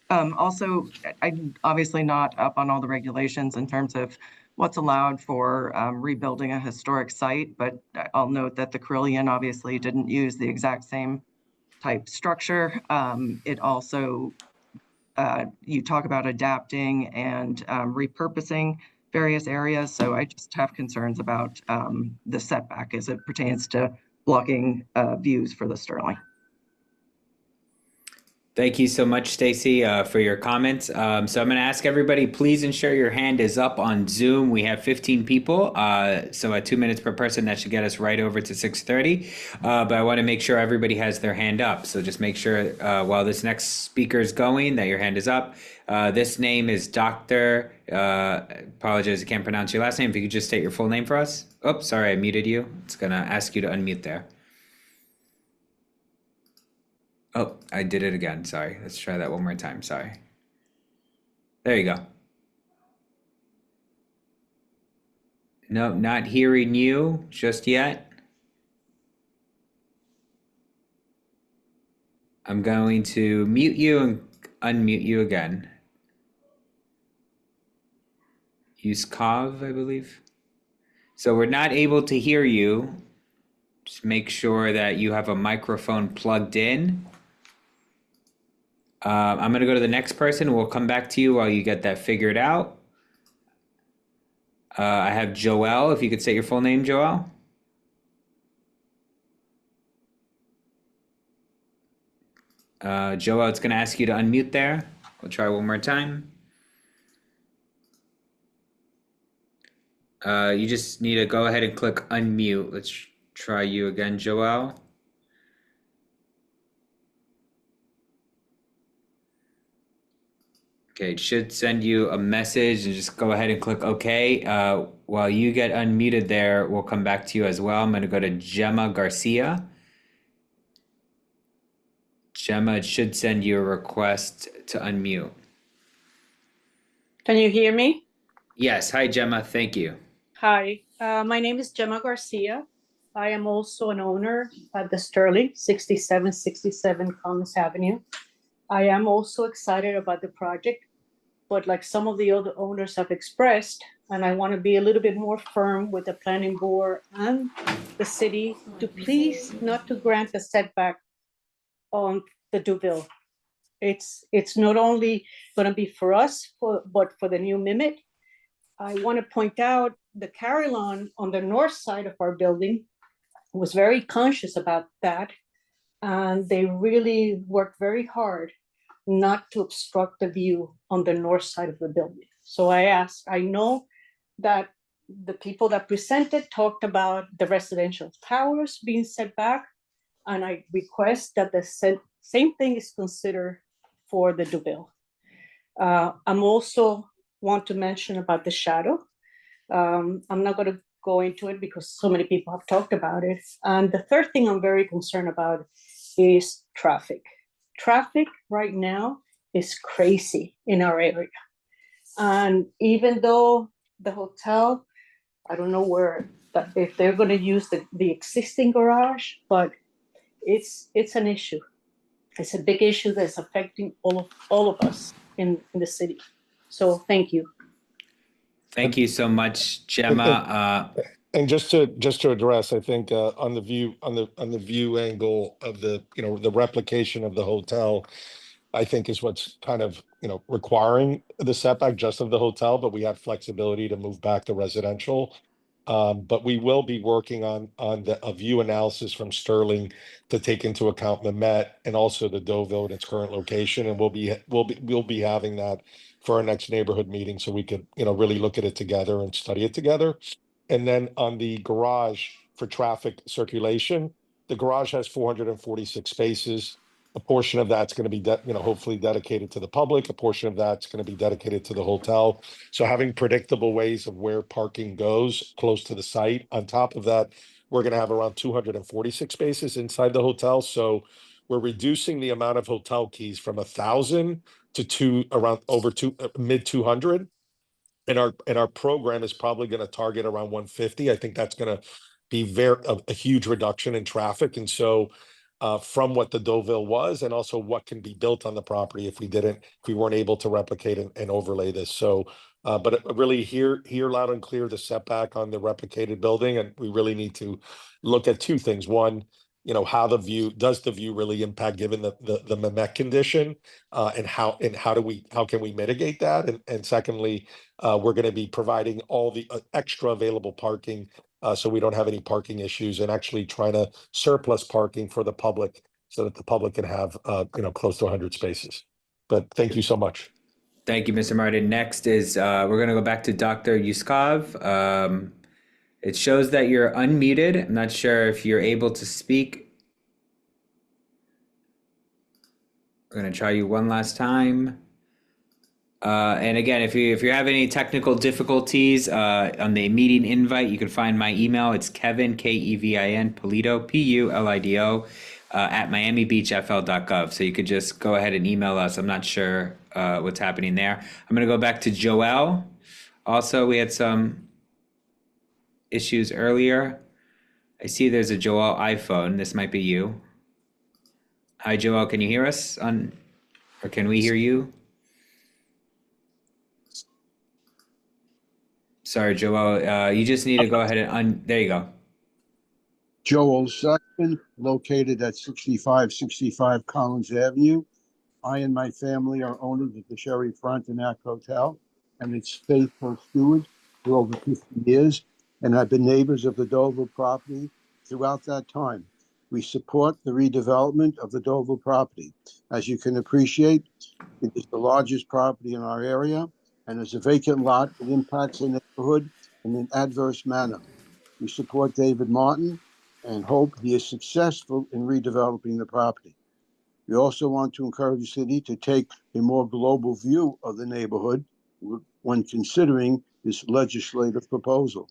Also, I'm obviously not up on all the regulations in terms of what's allowed for rebuilding a historic site, but I'll note that the Carillion obviously didn't use the exact same type structure. It also, you talk about adapting and repurposing various areas. So I just have concerns about the setback as it pertains to blocking views for the Sterling. Thank you so much, Stacy, for your comments. So I'm going to ask everybody, please ensure your hand is up on Zoom. We have 15 people, so at 2 minutes per person, that should get us right over to 6:30. But I want to make sure everybody has their hand up. So just make sure while this next speaker is going that your hand is up. This name is Dr. Apologize, I can't pronounce your last name. If you could just state your full name for us. Oh, sorry, I muted you. It's going to ask you to unmute there. Oh, I did it again. Sorry. Let's try that one more time. Sorry. There you go. No, not hearing you just yet. I'm going to mute you and unmute you again. Yuskov, I believe. So we're not able to hear you. Just make sure that you have a microphone plugged in. I'm going to go to the next person. We'll come back to you while you get that figured out. I have Joel. If you could say your full name, Joel. Joel, it's going to ask you to unmute there. We'll try one more time. You just need to go ahead and click unmute. Let's try you again, Joel. Okay, it should send you a message and just go ahead and click OK. While you get unmuted there, we'll come back to you as well. I'm going to go to Gemma Garcia. Gemma, it should send you a request to unmute. Can you hear me? Yes. Hi, Gemma. Thank you. Hi, my name is Gemma Garcia. I am also an owner at the Sterling, 6767 Collins Avenue. I am also excited about the project, but like some of the other owners have expressed, and I want to be a little bit more firm with the planning board and the city to please not to grant the setback on the Deauville. It's not only going to be for us, but for the new Mimit. I want to point out the Carillon on the north side of our building was very conscious about that. And they really worked very hard not to obstruct the view on the north side of the building. So I know that the people that presented talked about the residential towers being set back, and I request that the same thing is considered for the DeVille. I'm also want to mention about the shadow. I'm not going to go into it because so many people have talked about it. And the third thing I'm very concerned about is traffic. Traffic right now is crazy in our area. And even though the hotel, I don't know if they're going to use the existing garage, but it's an issue. It's a big issue that's affecting all of us in the city. So thank you. Thank you so much, Gemma. And just to address, I think on the view angle of the replication of the hotel, I think is what's kind of requiring the setback just of the hotel, but we have flexibility to move back to residential. But we will be working on a view analysis from Sterling to take into account the Met and also the Deauville in its current location, and we'll be having that for our next neighborhood meeting, so we could really look at it together and study it together. And then on the garage for traffic circulation, the garage has 446 spaces. A portion of that's going to be hopefully dedicated to the public. A portion of that's going to be dedicated to the hotel. So having predictable ways of where parking goes close to the site. On top of that, we're going to have around 246 spaces inside the hotel. So we're reducing the amount of hotel keys from 1,000 to mid 200. And our program is probably going to target around 150. I think that's going to be a huge reduction in traffic. And so from what the Deauville was, and also what can be built on the property if we weren't able to replicate and overlay this. So, but really hear loud and clear the setback on the replicated building, and we really need to look at two things. One, how the view really impact given the Mehmet condition, and how can we mitigate that? And secondly, we're going to be providing all the extra available parking, so we don't have any parking issues, and actually trying to surplus parking for the public so that the public can have close to 100 spaces. But thank you so much. Thank you, Mr. Martin. Next is we're going to go back to Dr. Yuskov. It shows that you're unmuted. I'm not sure if you're able to speak. We're going to try you one last time. And again, if you have any technical difficulties on the meeting invite, you can find my email. It's Kevin, Kevin, Pulido, Pulido, at miamibeachfl.gov. So you could just go ahead and email us. I'm not sure what's happening there. I'm going to go back to Joel. Also, we had some issues earlier. I see there's a Joel iPhone. This might be you. Hi, Joel. Can you hear us or can we hear you? Sorry, Joel. You just need to go ahead and there you go. Joel Sutton, located at 6565 Collins Avenue. I and my family are owners of the Sherry Frontenac Hotel and its faithful stewards for over 50 years, and have been neighbors of the Deauville property throughout that time. We support the redevelopment of the Deauville property. As you can appreciate, it is the largest property in our area, and as a vacant lot, it impacts the neighborhood in an adverse manner. We support David Martin and hope he is successful in redeveloping the property. We also want to encourage the city to take a more global view of the neighborhood when considering this legislative proposal.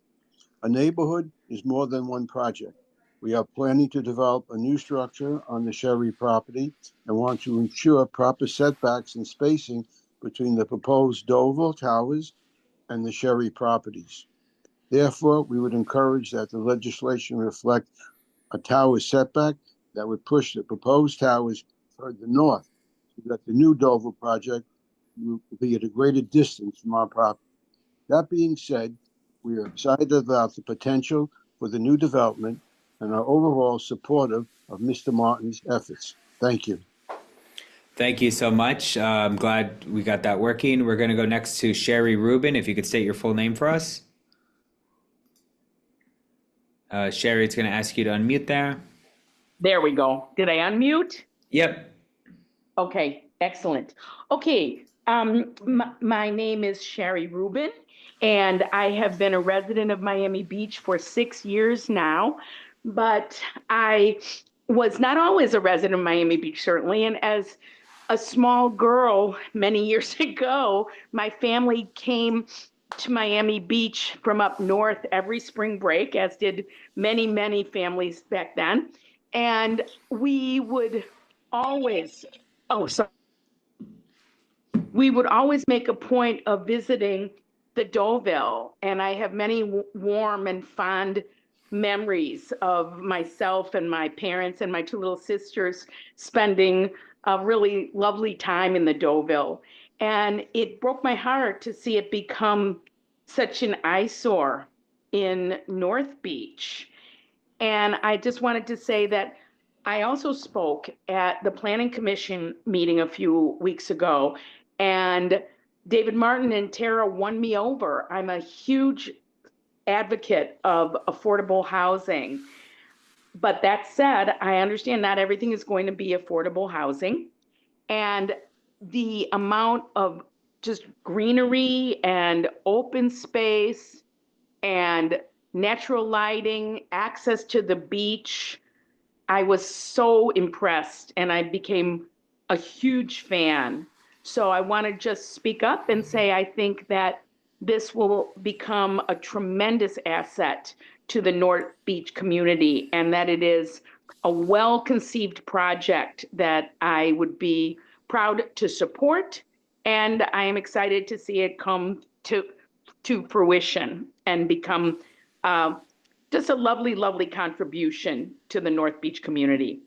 A neighborhood is more than one project. We are planning to develop a new structure on the Sherry property and want to ensure proper setbacks and spacing between the proposed Deauville towers and the Sherry properties. Therefore, we would encourage that the legislation reflect a tower setback that would push the proposed towers further north, so that the new Deauville project will be at a greater distance from our property. That being said, we are excited about the potential for the new development and are overall supportive of Mr. Martin's efforts. Thank you. Thank you so much. I'm glad we got that working. We're going to go next to Sherry Rubin. If you could state your full name for us. Sherry, it's going to ask you to unmute there. There we go. Did I unmute? Yep. Okay, excellent. Okay, my name is Sherry Rubin, and I have been a resident of Miami Beach for 6 years now, but I was not always a resident of Miami Beach, certainly, and as a small girl many years ago, my family came to Miami Beach from up north every spring break, as did many, many families back then. And we would always, we would always make a point of visiting the Deauville. And I have many warm and fond memories of myself and my parents and my two little sisters spending a really lovely time in the Deauville. And it broke my heart to see it become such an eyesore in North Beach. And I just wanted to say that I also spoke at the Planning Commission meeting a few weeks ago, and David Martin and Tara won me over. I'm a huge advocate of affordable housing. But that said, I understand not everything is going to be affordable housing. And the amount of just greenery and open space and natural lighting, access to the beach, I was so impressed and I became a huge fan. So I want to just speak up and say I think that this will become a tremendous asset to the North Beach community, and that it is a well-conceived project that I would be proud to support, and I am excited to see it come to fruition and become just a lovely, lovely contribution to the North Beach community.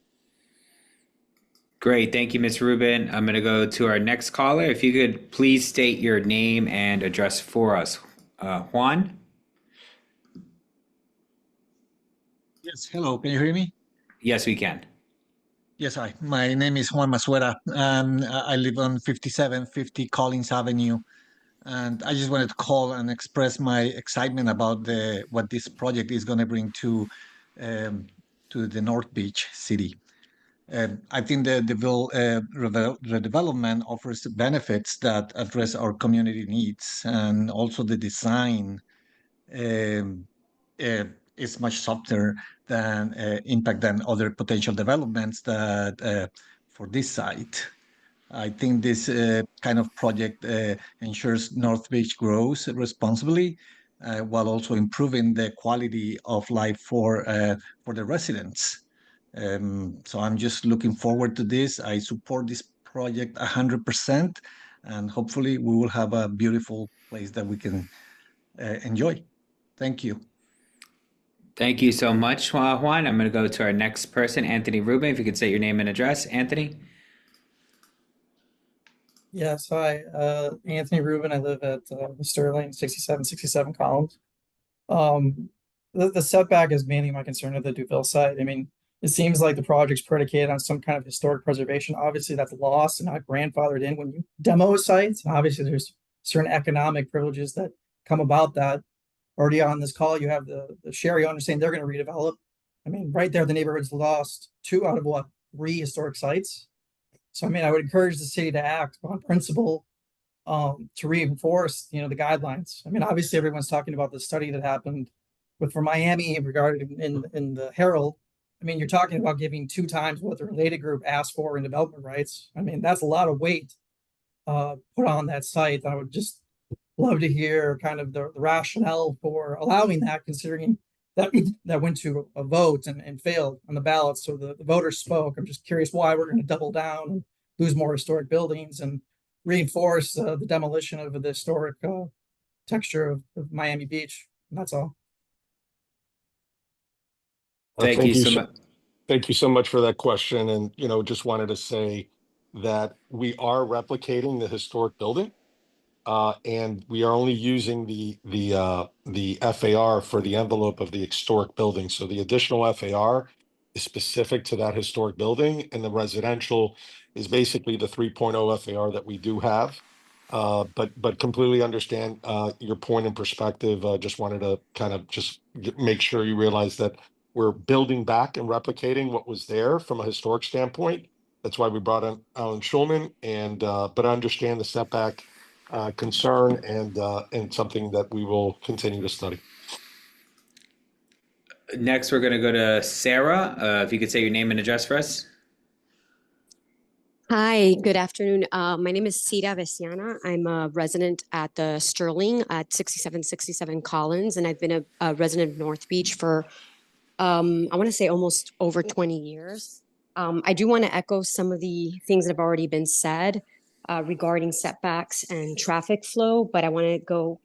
Great. Thank you, Ms. Rubin. I'm going to go to our next caller. If you could please state your name and address for us. Juan? Yes, hello. Can you hear me? Yes, we can. Yes, hi. My name is Juan Masuera, and I live on 5750 Collins Avenue. And I just wanted to call and express my excitement about what this project is going to bring to the North Beach city. I think the redevelopment offers benefits that address our community needs, and also the design is much softer than impact than other potential developments that for this site. I think this kind of project ensures North Beach grows responsibly, while also improving the quality of life for the residents. So I'm just looking forward to this. I support this project 100%, and hopefully we will have a beautiful place that we can enjoy. Thank you. Thank you so much, Juan. I'm going to go to our next person, Anthony Rubin. If you could say your name and address, Anthony. Yes, hi, Anthony Rubin. I live at the Sterling, 6767 Collins. The setback is mainly my concern of the Deauville site. I mean, it seems like the project's predicated on some kind of historic preservation. Obviously, that's lost and not grandfathered in when you demo a site. Obviously, there's certain economic privileges that come about that. Already on this call, you have the Sherry owners saying they're going to redevelop. I mean, right there, the neighborhood's lost 2 out of 3 historic sites. So, I mean, I would encourage the city to act on principle to reinforce, the guidelines. I mean, obviously, everyone's talking about the study that happened for Miami regarding in the Herald. I mean, you're talking about giving 2 times what the related group asked for in development rights. I mean, that's a lot of weight put on that site. I would just love to hear kind of the rationale for allowing that, considering that went to a vote and failed on the ballot. So the voters spoke. I'm just curious why we're going to double down and lose more historic buildings and reinforce the demolition of the historic texture of Miami Beach. And that's all. Thank you so much. Thank you so much for that question. And, just wanted to say that we are replicating the historic building. And we are only using the FAR for the envelope of the historic building. So the additional FAR is specific to that historic building, and the residential is basically the 3.0 FAR that we do have. But completely understand your point and perspective. Just wanted to kind of make sure you realize that we're building back and replicating what was there from a historic standpoint. That's why we brought in Alan Schulman, but I understand the setback concern and something that we will continue to study. Next, we're going to go to Sarah. If you could say your name and address for us. Hi, good afternoon. My name is Sita Vesiana. I'm a resident at the Sterling at 6767 Collins, and I've been a resident of North Beach for, I want to say almost over 20 years. I do want to echo some of the things that have already been said regarding setbacks and traffic flow, but I want to go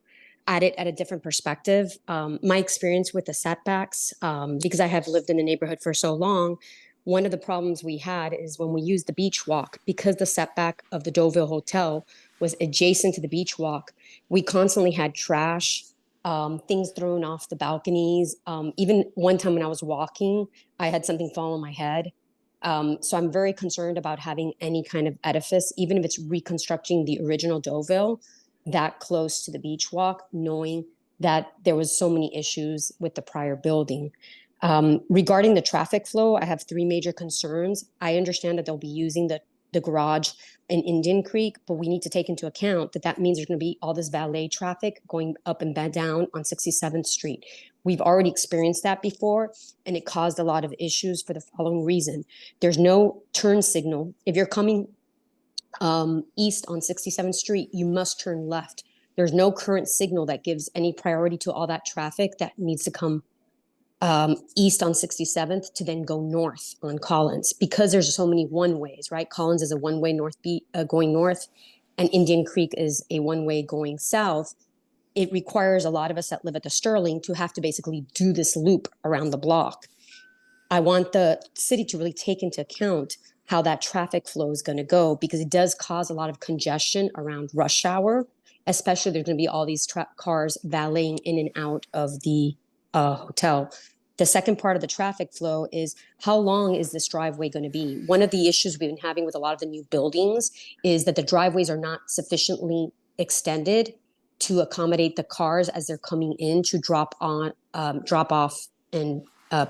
at it at a different perspective. My experience with the setbacks, because I have lived in the neighborhood for so long, one of the problems we had is when we used the beach walk, because the setback of the Deauville Hotel was adjacent to the beach walk, we constantly had trash, things thrown off the balconies. Even one time when I was walking, I had something fall on my head. So I'm very concerned about having any kind of edifice, even if it's reconstructing the original Deauville, that close to the beach walk, knowing that there was so many issues with the prior building. Regarding the traffic flow, I have three major concerns. I understand that they'll be using the garage in Indian Creek, but we need to take into account that that means there's going to be all this valet traffic going up and down on 67th Street. We've already experienced that before, and it caused a lot of issues for the following reason. There's no turn signal. If you're coming east on 67th Street, you must turn left. There's no current signal that gives any priority to all that traffic that needs to come east on 67th to then go north on Collins, because there's so many one-ways, right? Collins is a one-way going north, and Indian Creek is a one-way going south. It requires a lot of us that live at the Sterling to have to basically do this loop around the block. I want the city to really take into account how that traffic flow is going to go, because it does cause a lot of congestion around rush hour, especially there's going to be all these cars valeting in and out of the hotel. The second part of the traffic flow is, how long is this driveway going to be? One of the issues we've been having with a lot of the new buildings is that the driveways are not sufficiently extended to accommodate the cars as they're coming in to drop off and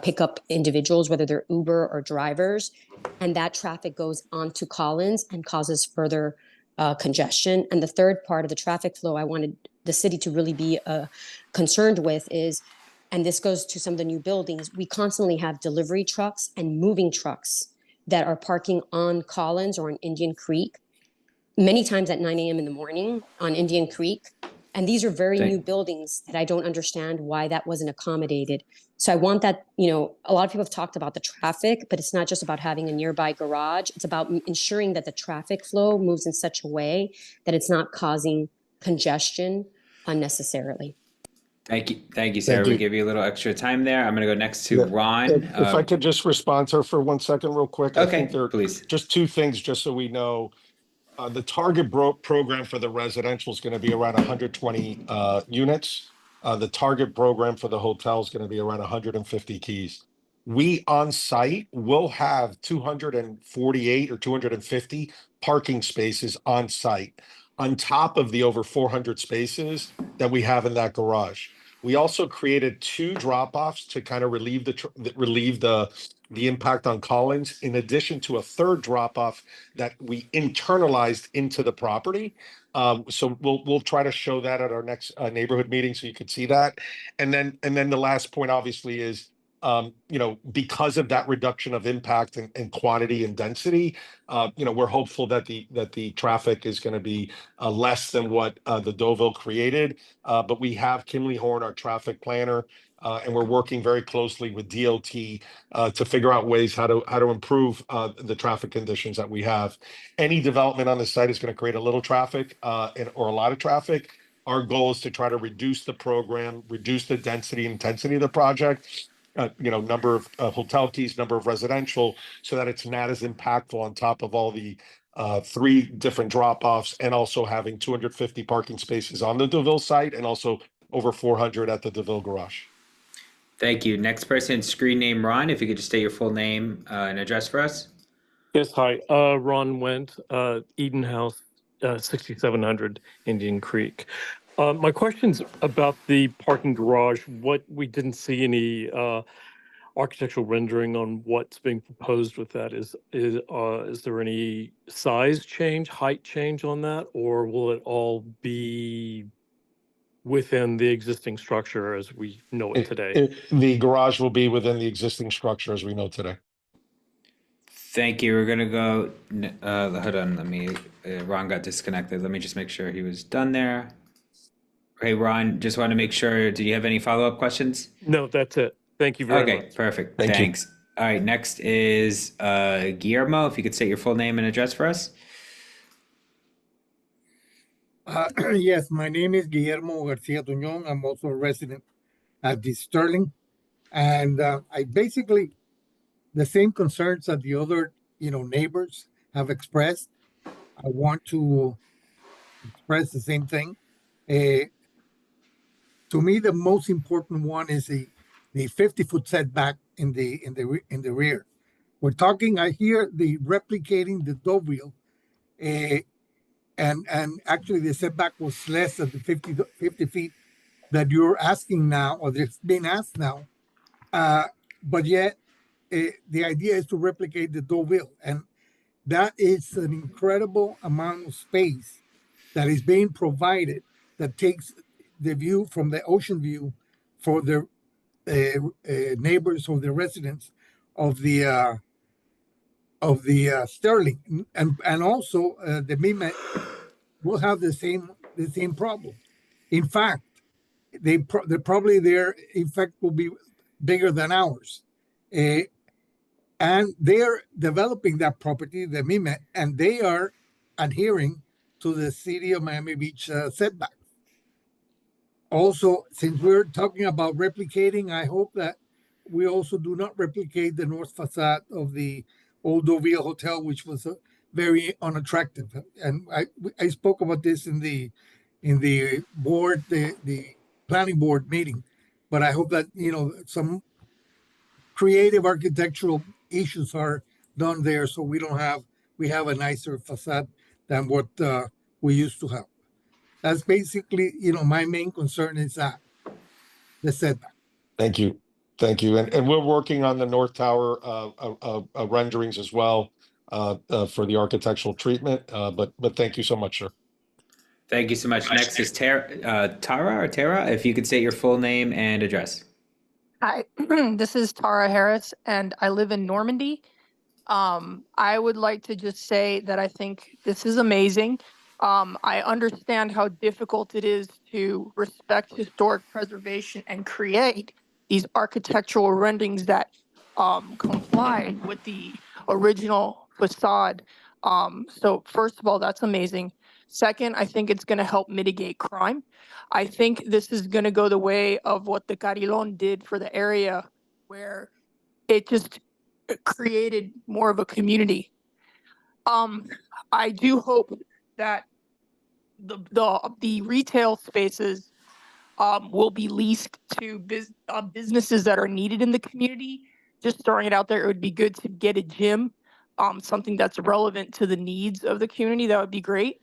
pick up individuals, whether they're Uber or drivers. And that traffic goes onto Collins and causes further congestion. And the third part of the traffic flow I wanted the city to really be concerned with is, and this goes to some of the new buildings, we constantly have delivery trucks and moving trucks that are parking on Collins or on Indian Creek, many times at 9 a.m. in the morning on Indian Creek. And these are very new buildings that I don't understand why that wasn't accommodated. So I want that, a lot of people have talked about the traffic, but it's not just about having a nearby garage. It's about ensuring that the traffic flow moves in such a way that it's not causing congestion unnecessarily. Thank you, Sarah. We give you a little extra time there. I'm going to go next to Ron. If I could just respond to her for 1 second real quick. Okay, I think there are please. just two things, just so we know. The target program for the residential is going to be around 120 units. The target program for the hotel is going to be around 150 keys. We on site will have 248 or 250 parking spaces on site, on top of the over 400 spaces that we have in that garage. We also created 2 drop-offs to kind of relieve the impact on Collins, in addition to a third drop-off that we internalized into the property. So we'll try to show that at our next neighborhood meeting, so you could see that. And then the last point obviously is, because of that reduction of impact and quantity and density, we're hopeful that the traffic is going to be less than what the Deauville created. But we have Kimley Horn, our traffic planner, and we're working very closely with DOT to figure out ways how to improve the traffic conditions that we have. Any development on the site is going to create a little traffic or a lot of traffic. Our goal is to try to reduce the program, reduce the density and intensity of the project. Number of hotel keys, number of residential, so that it's not as impactful on top of all the 3 different drop-offs, and also having 250 parking spaces on the Deauville site and also over 400 at the Deauville garage. Thank you. Next person, screen name Ron. If you could just state your full name and address for us. Yes, hi. Ron Wendt, Eden House, 6700 Indian Creek. My question's about the parking garage. What we didn't see any architectural rendering on what's being proposed with that. Is there any size change, height change on that, or will it all be within the existing structure as we know it today? The garage will be within the existing structure as we know today. Thank you. We're gonna go. Hold on. Let me. Ron got disconnected. Let me just make sure he was done there. Hey, Ron. Just want to make sure. Do you have any follow-up questions? No, that's it. Thank you very much. Okay, perfect. Thank you. Thanks. All right. Next is Guillermo. If you could state your full name and address for us. Yes, my name is Guillermo Garcia Tuñón. I'm also a resident at the Sterling. And I basically, the same concerns that the other, neighbors have expressed. I want to express the same thing. To me, the most important one is the 50-foot setback in the rear. We're talking, I hear the replicating the dovewheel, and actually the setback was less than the 50 feet that you're asking now, or that's being asked now. But yet, the idea is to replicate the dovewheel, and that is an incredible amount of space that is being provided that takes the view from the ocean view for the neighbors or the residents of the Sterling, and also the Mimet will have the same problem. In fact, probably their effect will be bigger than ours. And they're developing that property, the Mimet, and they are adhering to the city of Miami Beach setback. Also, since we're talking about replicating, I hope that we also do not replicate the north facade of the old Deauville Hotel, which was very unattractive. And I spoke about this in the board, the planning board meeting. But I hope that some creative architectural issues are done there, so we have a nicer facade than what we used to have. That's basically, my main concern is that the setback. Thank you. Thank you. And we're working on the North Tower renderings as well for the architectural treatment. But thank you so much, sir. Thank you so much. Next is Tara. If you could state your full name and address. Hi, this is Tara Harris, and I live in Normandy. I would like to just say that I think this is amazing. I understand how difficult it is to respect historic preservation and create these architectural renderings that comply with the original facade. So first of all, that's amazing. Second, I think it's going to help mitigate crime. I think this is going to go the way of what the Carillon did for the area, where it just created more of a community. I do hope that the retail spaces will be leased to businesses that are needed in the community. Just throwing it out there, it would be good to get a gym, something that's relevant to the needs of the community. That would be great.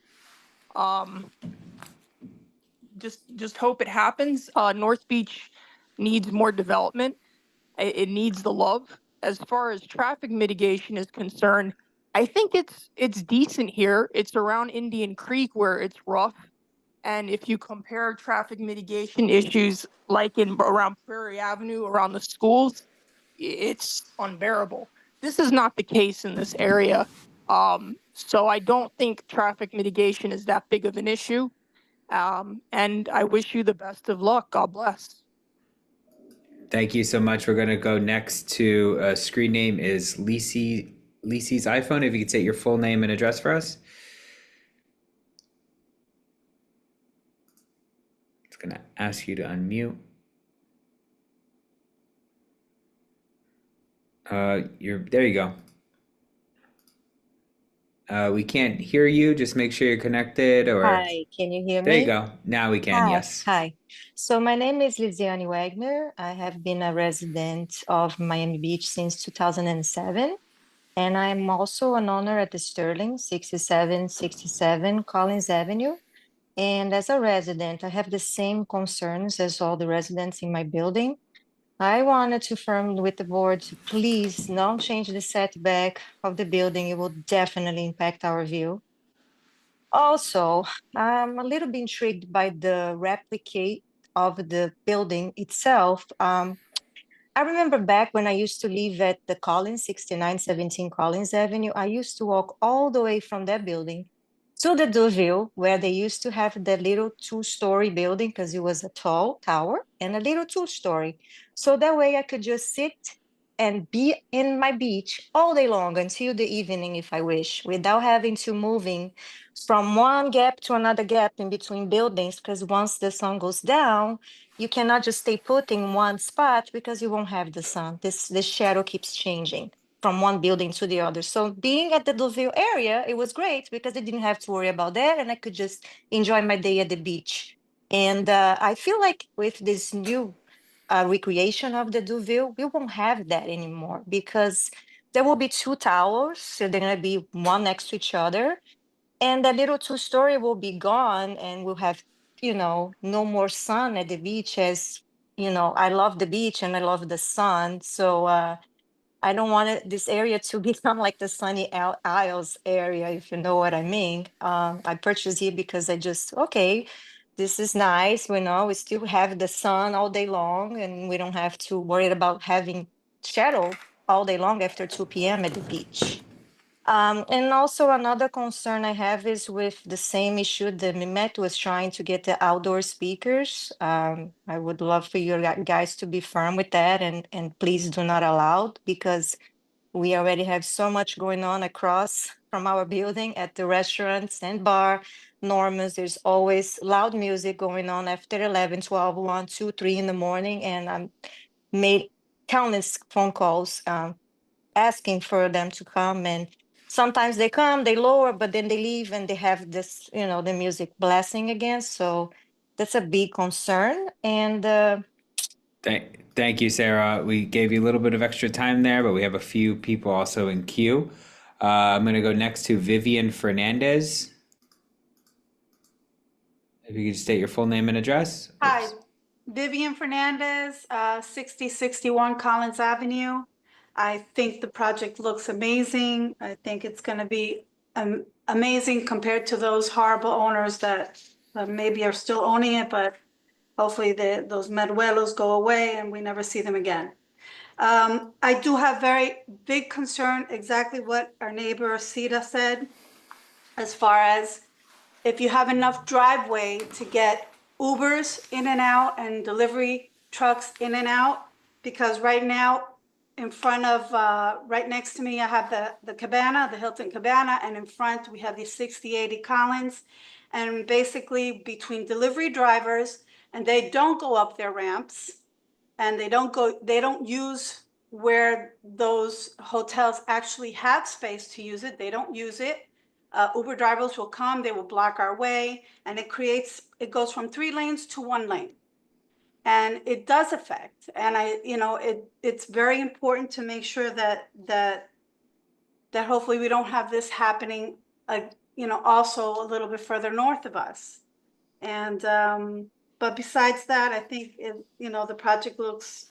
Just hope it happens. North Beach needs more development. It needs the love. As far as traffic mitigation is concerned, I think it's decent here. It's around Indian Creek where it's rough. And if you compare traffic mitigation issues like around Prairie Avenue, around the schools, it's unbearable. This is not the case in this area. So I don't think traffic mitigation is that big of an issue. And I wish you the best of luck. God bless. Thank you so much. We're going to go next to screen name is Lisi's iPhone. If you could state your full name and address for us. It's going to ask you to unmute. There you go. We can't hear you. Just make sure you're connected or Hi, can you hear there you me? go. Now we can, Hi, yes. hi. So my name is Lisiane Wagner. I have been a resident of Miami Beach since 2007, and I'm also an owner at the Sterling, 6767 Collins Avenue. And as a resident, I have the same concerns as all the residents in my building. I wanted to firm with the board to please don't change the setback of the building. It will definitely impact our view. Also, I'm a little bit intrigued by the replicate of the building itself. I remember back when I used to live at the Collins, 6917 Collins Avenue, I used to walk all the way from that building to the Duville, where they used to have that little two-story building because it was a tall tower and a little two-story. So that way I could just sit and be in my beach all day long until the evening if I wish, without having to moving from one gap to another gap in between buildings, because once the sun goes down, you cannot just stay put in one spot because you won't have the sun. The shadow keeps changing from one building to the other. So being at the Deauville area, it was great because I didn't have to worry about that and I could just enjoy my day at the beach. And I feel like with this new recreation of the Deauville, we won't have that anymore because there will be two towers. So they're going to be one next to each other. And that little two-story will be gone and we'll have, no more sun at the beach as, I love the beach and I love the sun. So I don't want this area to become like the Sunny Isles area, if you know what I mean. I purchased here because okay, this is nice. We still have the sun all day long and we don't have to worry about having shadow all day long after 2 p.m. at the beach. And also another concern I have is with the same issue that Mehmet was trying to get the outdoor speakers. I would love for you guys to be firm with that and please do not allow because we already have so much going on across from our building at the restaurants and bar. Norman's, there's always loud music going on after 11, 12, 1, 2, 3 in the morning. And I made countless phone calls asking for them to come, and sometimes they come, they lower, but then they leave and they have this, the music blasting again. So that's a big concern. And Thank you, Sarah. We gave you a little bit of extra time there, but we have a few people also in queue. I'm going to go next to Vivian Fernandez. If you could state your full name and address. Hi, Vivian Fernandez, 6061 Collins Avenue. I think the project looks amazing. I think it's going to be amazing compared to those horrible owners that maybe are still owning it, but hopefully those Meduelos go away and we never see them again. I do have very big concern, exactly what our neighbor Sita said, as far as if you have enough driveway to get Ubers in and out and delivery trucks in and out, because right now in front of, right next to me, I have the Cabana, the Hilton Cabana, and in front we have the 6080 Collins. And basically between delivery drivers, and they don't go up their ramps and they don't use where those hotels actually have space to use it. They don't use it. Uber drivers will come, they will block our way, and it goes from 3 lanes to 1 lane. And it does affect, and it's very important to make sure that hopefully we don't have this happening, also a little bit further north of us. And, but besides that, I think the project looks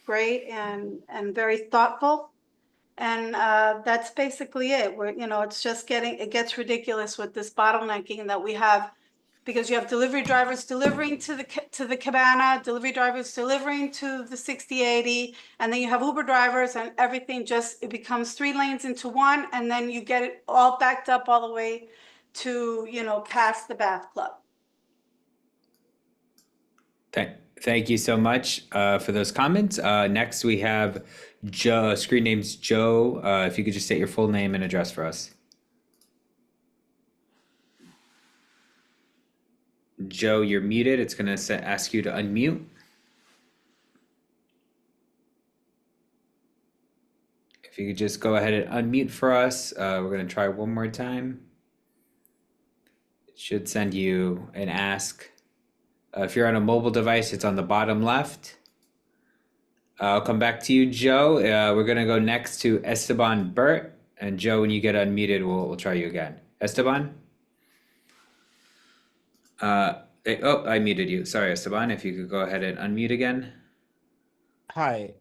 great and very thoughtful. And that's basically it. It's just it gets ridiculous with this bottlenecking that we have, because you have delivery drivers delivering to the Cabana, delivery drivers delivering to the 6080, and then you have Uber drivers, and everything it becomes 3 lanes into 1, and then you get it all backed up all the way to past the Bath Club. Thank you so much for those comments. Next, we have Joe. Screen name's Joe. If you could just state your full name and address for us. Joe, you're muted. It's going to ask you to unmute. If you could just go ahead and unmute for us. We're going to try one more time. It should send you an ask. If you're on a mobile device, it's on the bottom left. I'll come back to you, Joe. We're going to go next to Esteban Burt. And Joe, when you get unmuted, we'll try you again. Esteban? I muted you. Sorry, Esteban. If you could go ahead and unmute again. Hi.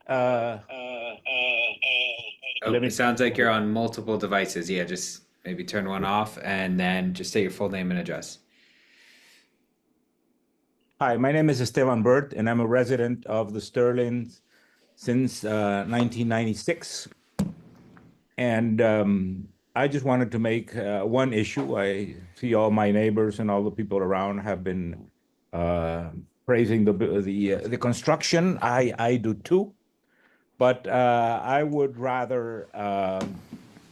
It sounds like you're on multiple devices. Yeah, just maybe turn one off and then just say your full name and address. Hi, my name is Esteban Burt, and I'm a resident of the Sterling since 1996. And I just wanted to make one issue. I see all my neighbors and all the people around have been praising the construction. I do too, but I would rather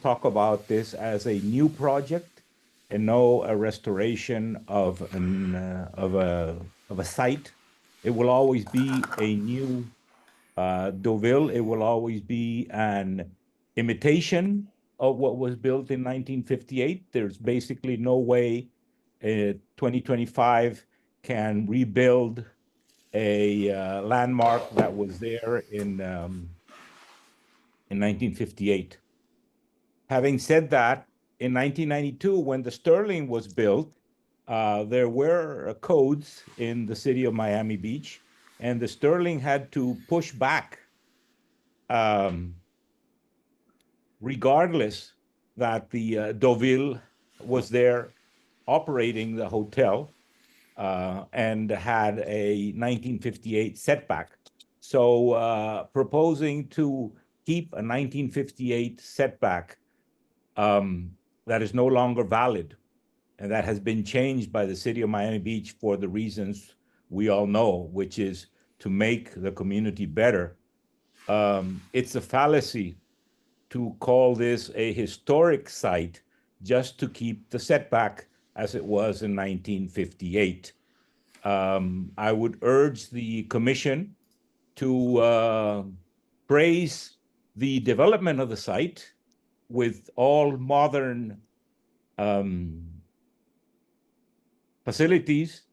talk about this as a new project and no a restoration of a site. It will always be a new Deauville. It will always be an imitation of what was built in 1958. There's basically no way 2025 can rebuild a landmark that was there in 1958. Having said that, in 1992, when the Sterling was built, there were codes in the city of Miami Beach, and the Sterling had to push back regardless that the Deauville was there operating the hotel and had a 1958 setback. So proposing to keep a 1958 setback that is no longer valid and that has been changed by the city of Miami Beach for the reasons we all know, which is to make the community better. It's a fallacy to call this a historic site just to keep the setback as it was in 1958. I would urge the commission to praise the development of the site with all modern facilities.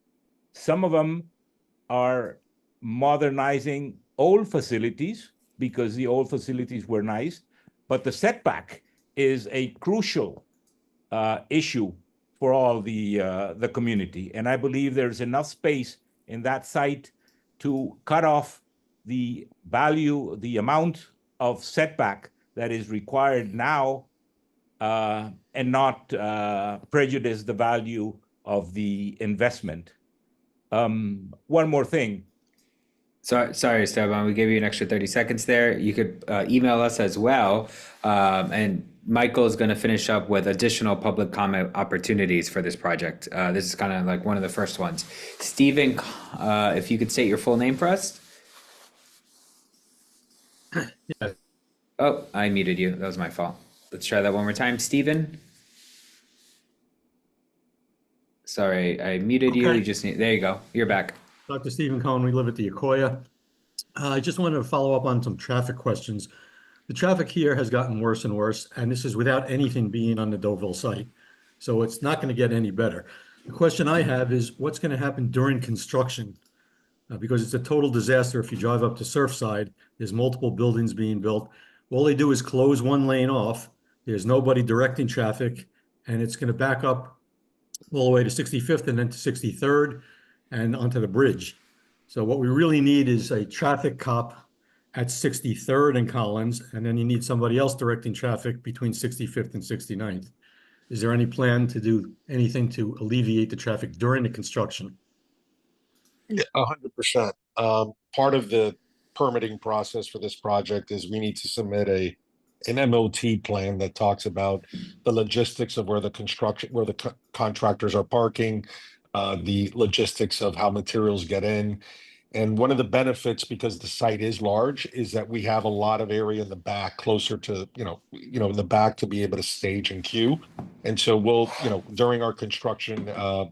Some of them are modernizing old facilities because the old facilities were nice. But the setback is a crucial issue for all the community. And I believe there's enough space in that site to cut off the value, the amount of setback that is required now and not prejudice the value of the investment. One more thing. Sorry, Esteban, we gave you an extra 30 seconds there. You could email us as well. And Michael is going to finish up with additional public comment opportunities for this project. This is kind of like one of the first ones. Stephen, if you could state your full name for us. Yeah. Oh, I muted you. That was my fault. Let's try that one more time. Stephen. Sorry, I muted you. Okay. You just need, there you go. You're back. Dr. Stephen Cohen, we live at the Akoya. I just wanted to follow up on some traffic questions. The traffic here has gotten worse and worse, and this is without anything being on the Deauville site. So it's not going to get any better. The question I have is what's going to happen during construction? Because it's a total disaster if you drive up to Surfside, there's multiple buildings being built. All they do is close one lane off. There's nobody directing traffic, and it's going to back up all the way to 65th and then to 63rd. And onto the bridge. So what we really need is a traffic cop at 63rd and Collins, and then you need somebody else directing traffic between 65th and 69th. Is there any plan to do anything to alleviate the traffic during the construction? Yeah, 100%. Part of the permitting process for this project is we need to submit an MOT plan that talks about the logistics of where the contractors are parking, the logistics of how materials get in. And one of the benefits, because the site is large, is that we have a lot of area in the back, closer to, in the back, to be able to stage and queue. And so we'll, during our construction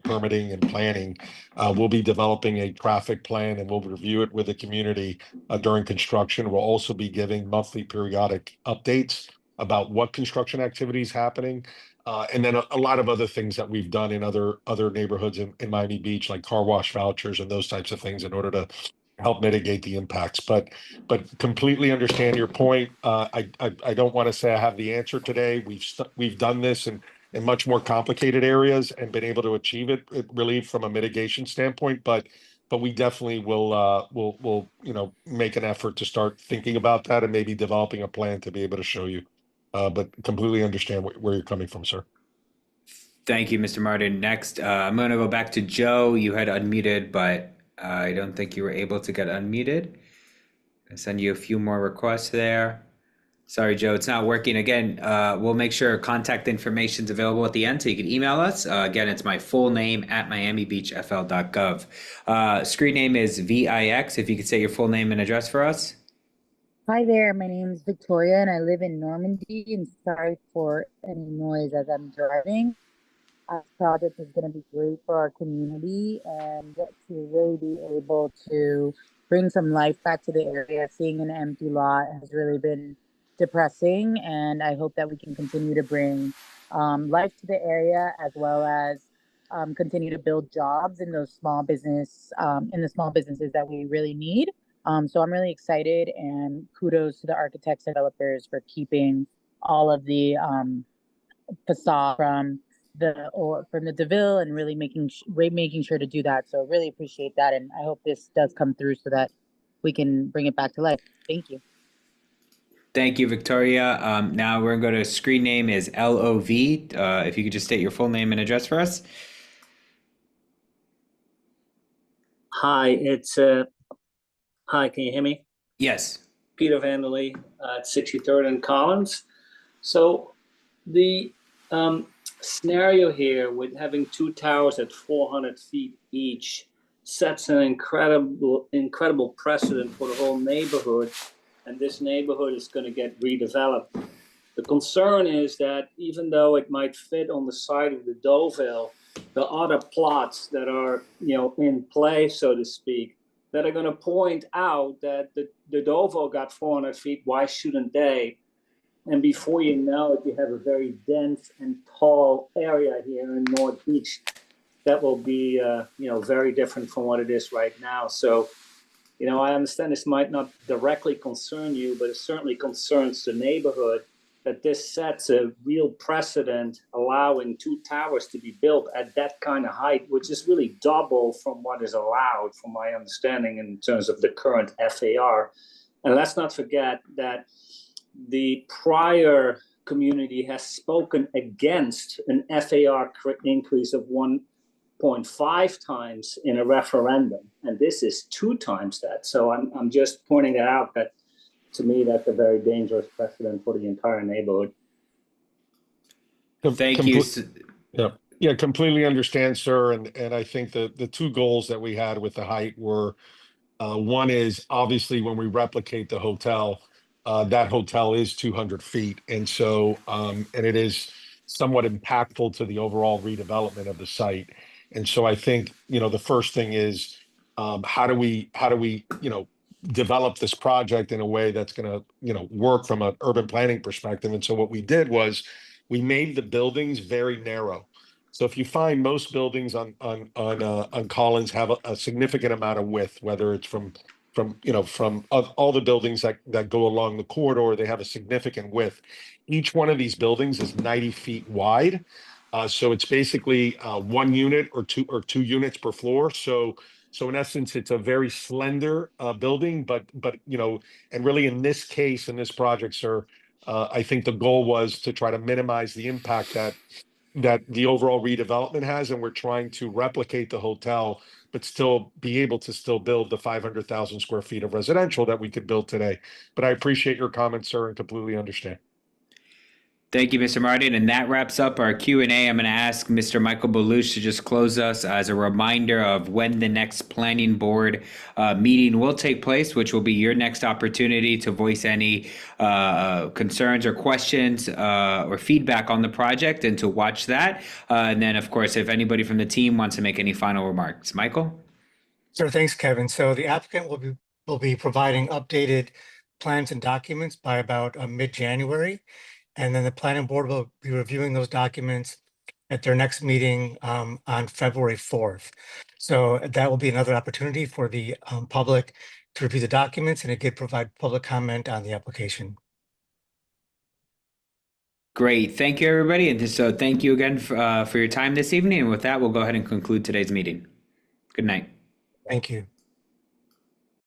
permitting and planning, we'll be developing a traffic plan, and we'll review it with the community during construction. We'll also be giving monthly periodic updates about what construction activity is happening. And then a lot of other things that we've done in other neighborhoods in Miami Beach, like car wash vouchers and those types of things, in order to help mitigate the impacts. But completely understand your point. I don't want to say I have the answer today. We've done this in much more complicated areas and been able to achieve it really from a mitigation standpoint. But we definitely will make an effort to start thinking about that and maybe developing a plan to be able to show you. But completely understand where you're coming from, sir. Thank you, Mr. Martin. Next, I'm going to go back to Joe. You had unmuted, but I don't think you were able to get unmuted. I send you a few more requests there. Sorry, Joe, it's not working. Again, we'll make sure contact information is available at the end, so you can email us. Again, it's my full name at miamibeachfl.gov. Screen name is VIX. If you could say your full name and address for us. Hi there, my name is Victoria and I live in Normandy, and sorry for any noise as I'm driving. This project is going to be great for our community and to really be able to bring some life back to the area. Seeing an empty lot has really been depressing, and I hope that we can continue to bring life to the area, as well as continue to build jobs in those small businesses that we really need. So I'm really excited, and kudos to the architects and developers for keeping all of the facade from the DeVille, and really making sure to do that. So really appreciate that, and I hope this does come through so that we can bring it back to life. Thank you. Thank you, Victoria. Now we're going to go to screen name is LOV. If you could just state your full name and address for us. Hi, hi, can you hear me? Yes. Peter Vanderlee at 63rd and Collins. So the scenario here with having two towers at 400 feet each sets an incredible precedent for the whole neighborhood, and this neighborhood is going to get redeveloped. The concern is that even though it might fit on the side of the Deauville, the other plots that are in play, so to speak, that are going to point out that the Deauville got 400 feet, why shouldn't they? And before you know it, you have a very dense and tall area here in North Beach that will be, very different from what it is right now. So, I understand this might not directly concern you, but it certainly concerns the neighborhood, that this sets a real precedent, allowing two towers to be built at that kind of height, which is really double from what is allowed, from my understanding, in terms of the current FAR. And let's not forget that the prior community has spoken against an FAR increase of 1.5 times in a referendum, and this is 2 times that. So I'm just pointing it out that, to me, that's a very dangerous precedent for the entire neighborhood. Thank you. Yeah, completely understand, sir. And I think the two goals that we had with the height were, one is obviously when we replicate the hotel, that hotel is 200 feet. And so, and it is somewhat impactful to the overall redevelopment of the site. And so I think, the first thing is, how do we, develop this project in a way that's going to, work from an urban planning perspective. And so what we did was we made the buildings very narrow. So if you find most buildings on Collins have a significant amount of width, whether it's from all the buildings that go along the corridor, they have a significant width. Each one of these buildings is 90 feet wide. So it's basically 1 unit or two units per floor. So in essence, it's a very slender building, but and really in this case, in this project, sir, I think the goal was to try to minimize the impact that the overall redevelopment has, and we're trying to replicate the hotel, but still be able to still build the 500,000 square feet of residential that we could build today. But I appreciate your comments, sir, and completely understand. Thank you, Mr. Martin. And that wraps up our Q&A. I'm going to ask Mr. Michael Belush to just close us as a reminder of when the next planning board meeting will take place, which will be your next opportunity to voice any concerns or questions or feedback on the project and to watch that. And then, of course, if anybody from the team wants to make any final remarks. Michael? Sure, thanks, Kevin. So the applicant will be providing updated plans and documents by about mid-January. And then the planning board will be reviewing those documents at their next meeting on February 4th. So that will be another opportunity for the public to review the documents and again provide public comment on the application. Great. Thank you, everybody. And so thank you again for your time this evening. And with that, we'll go ahead and conclude today's meeting. Good night. Thank you.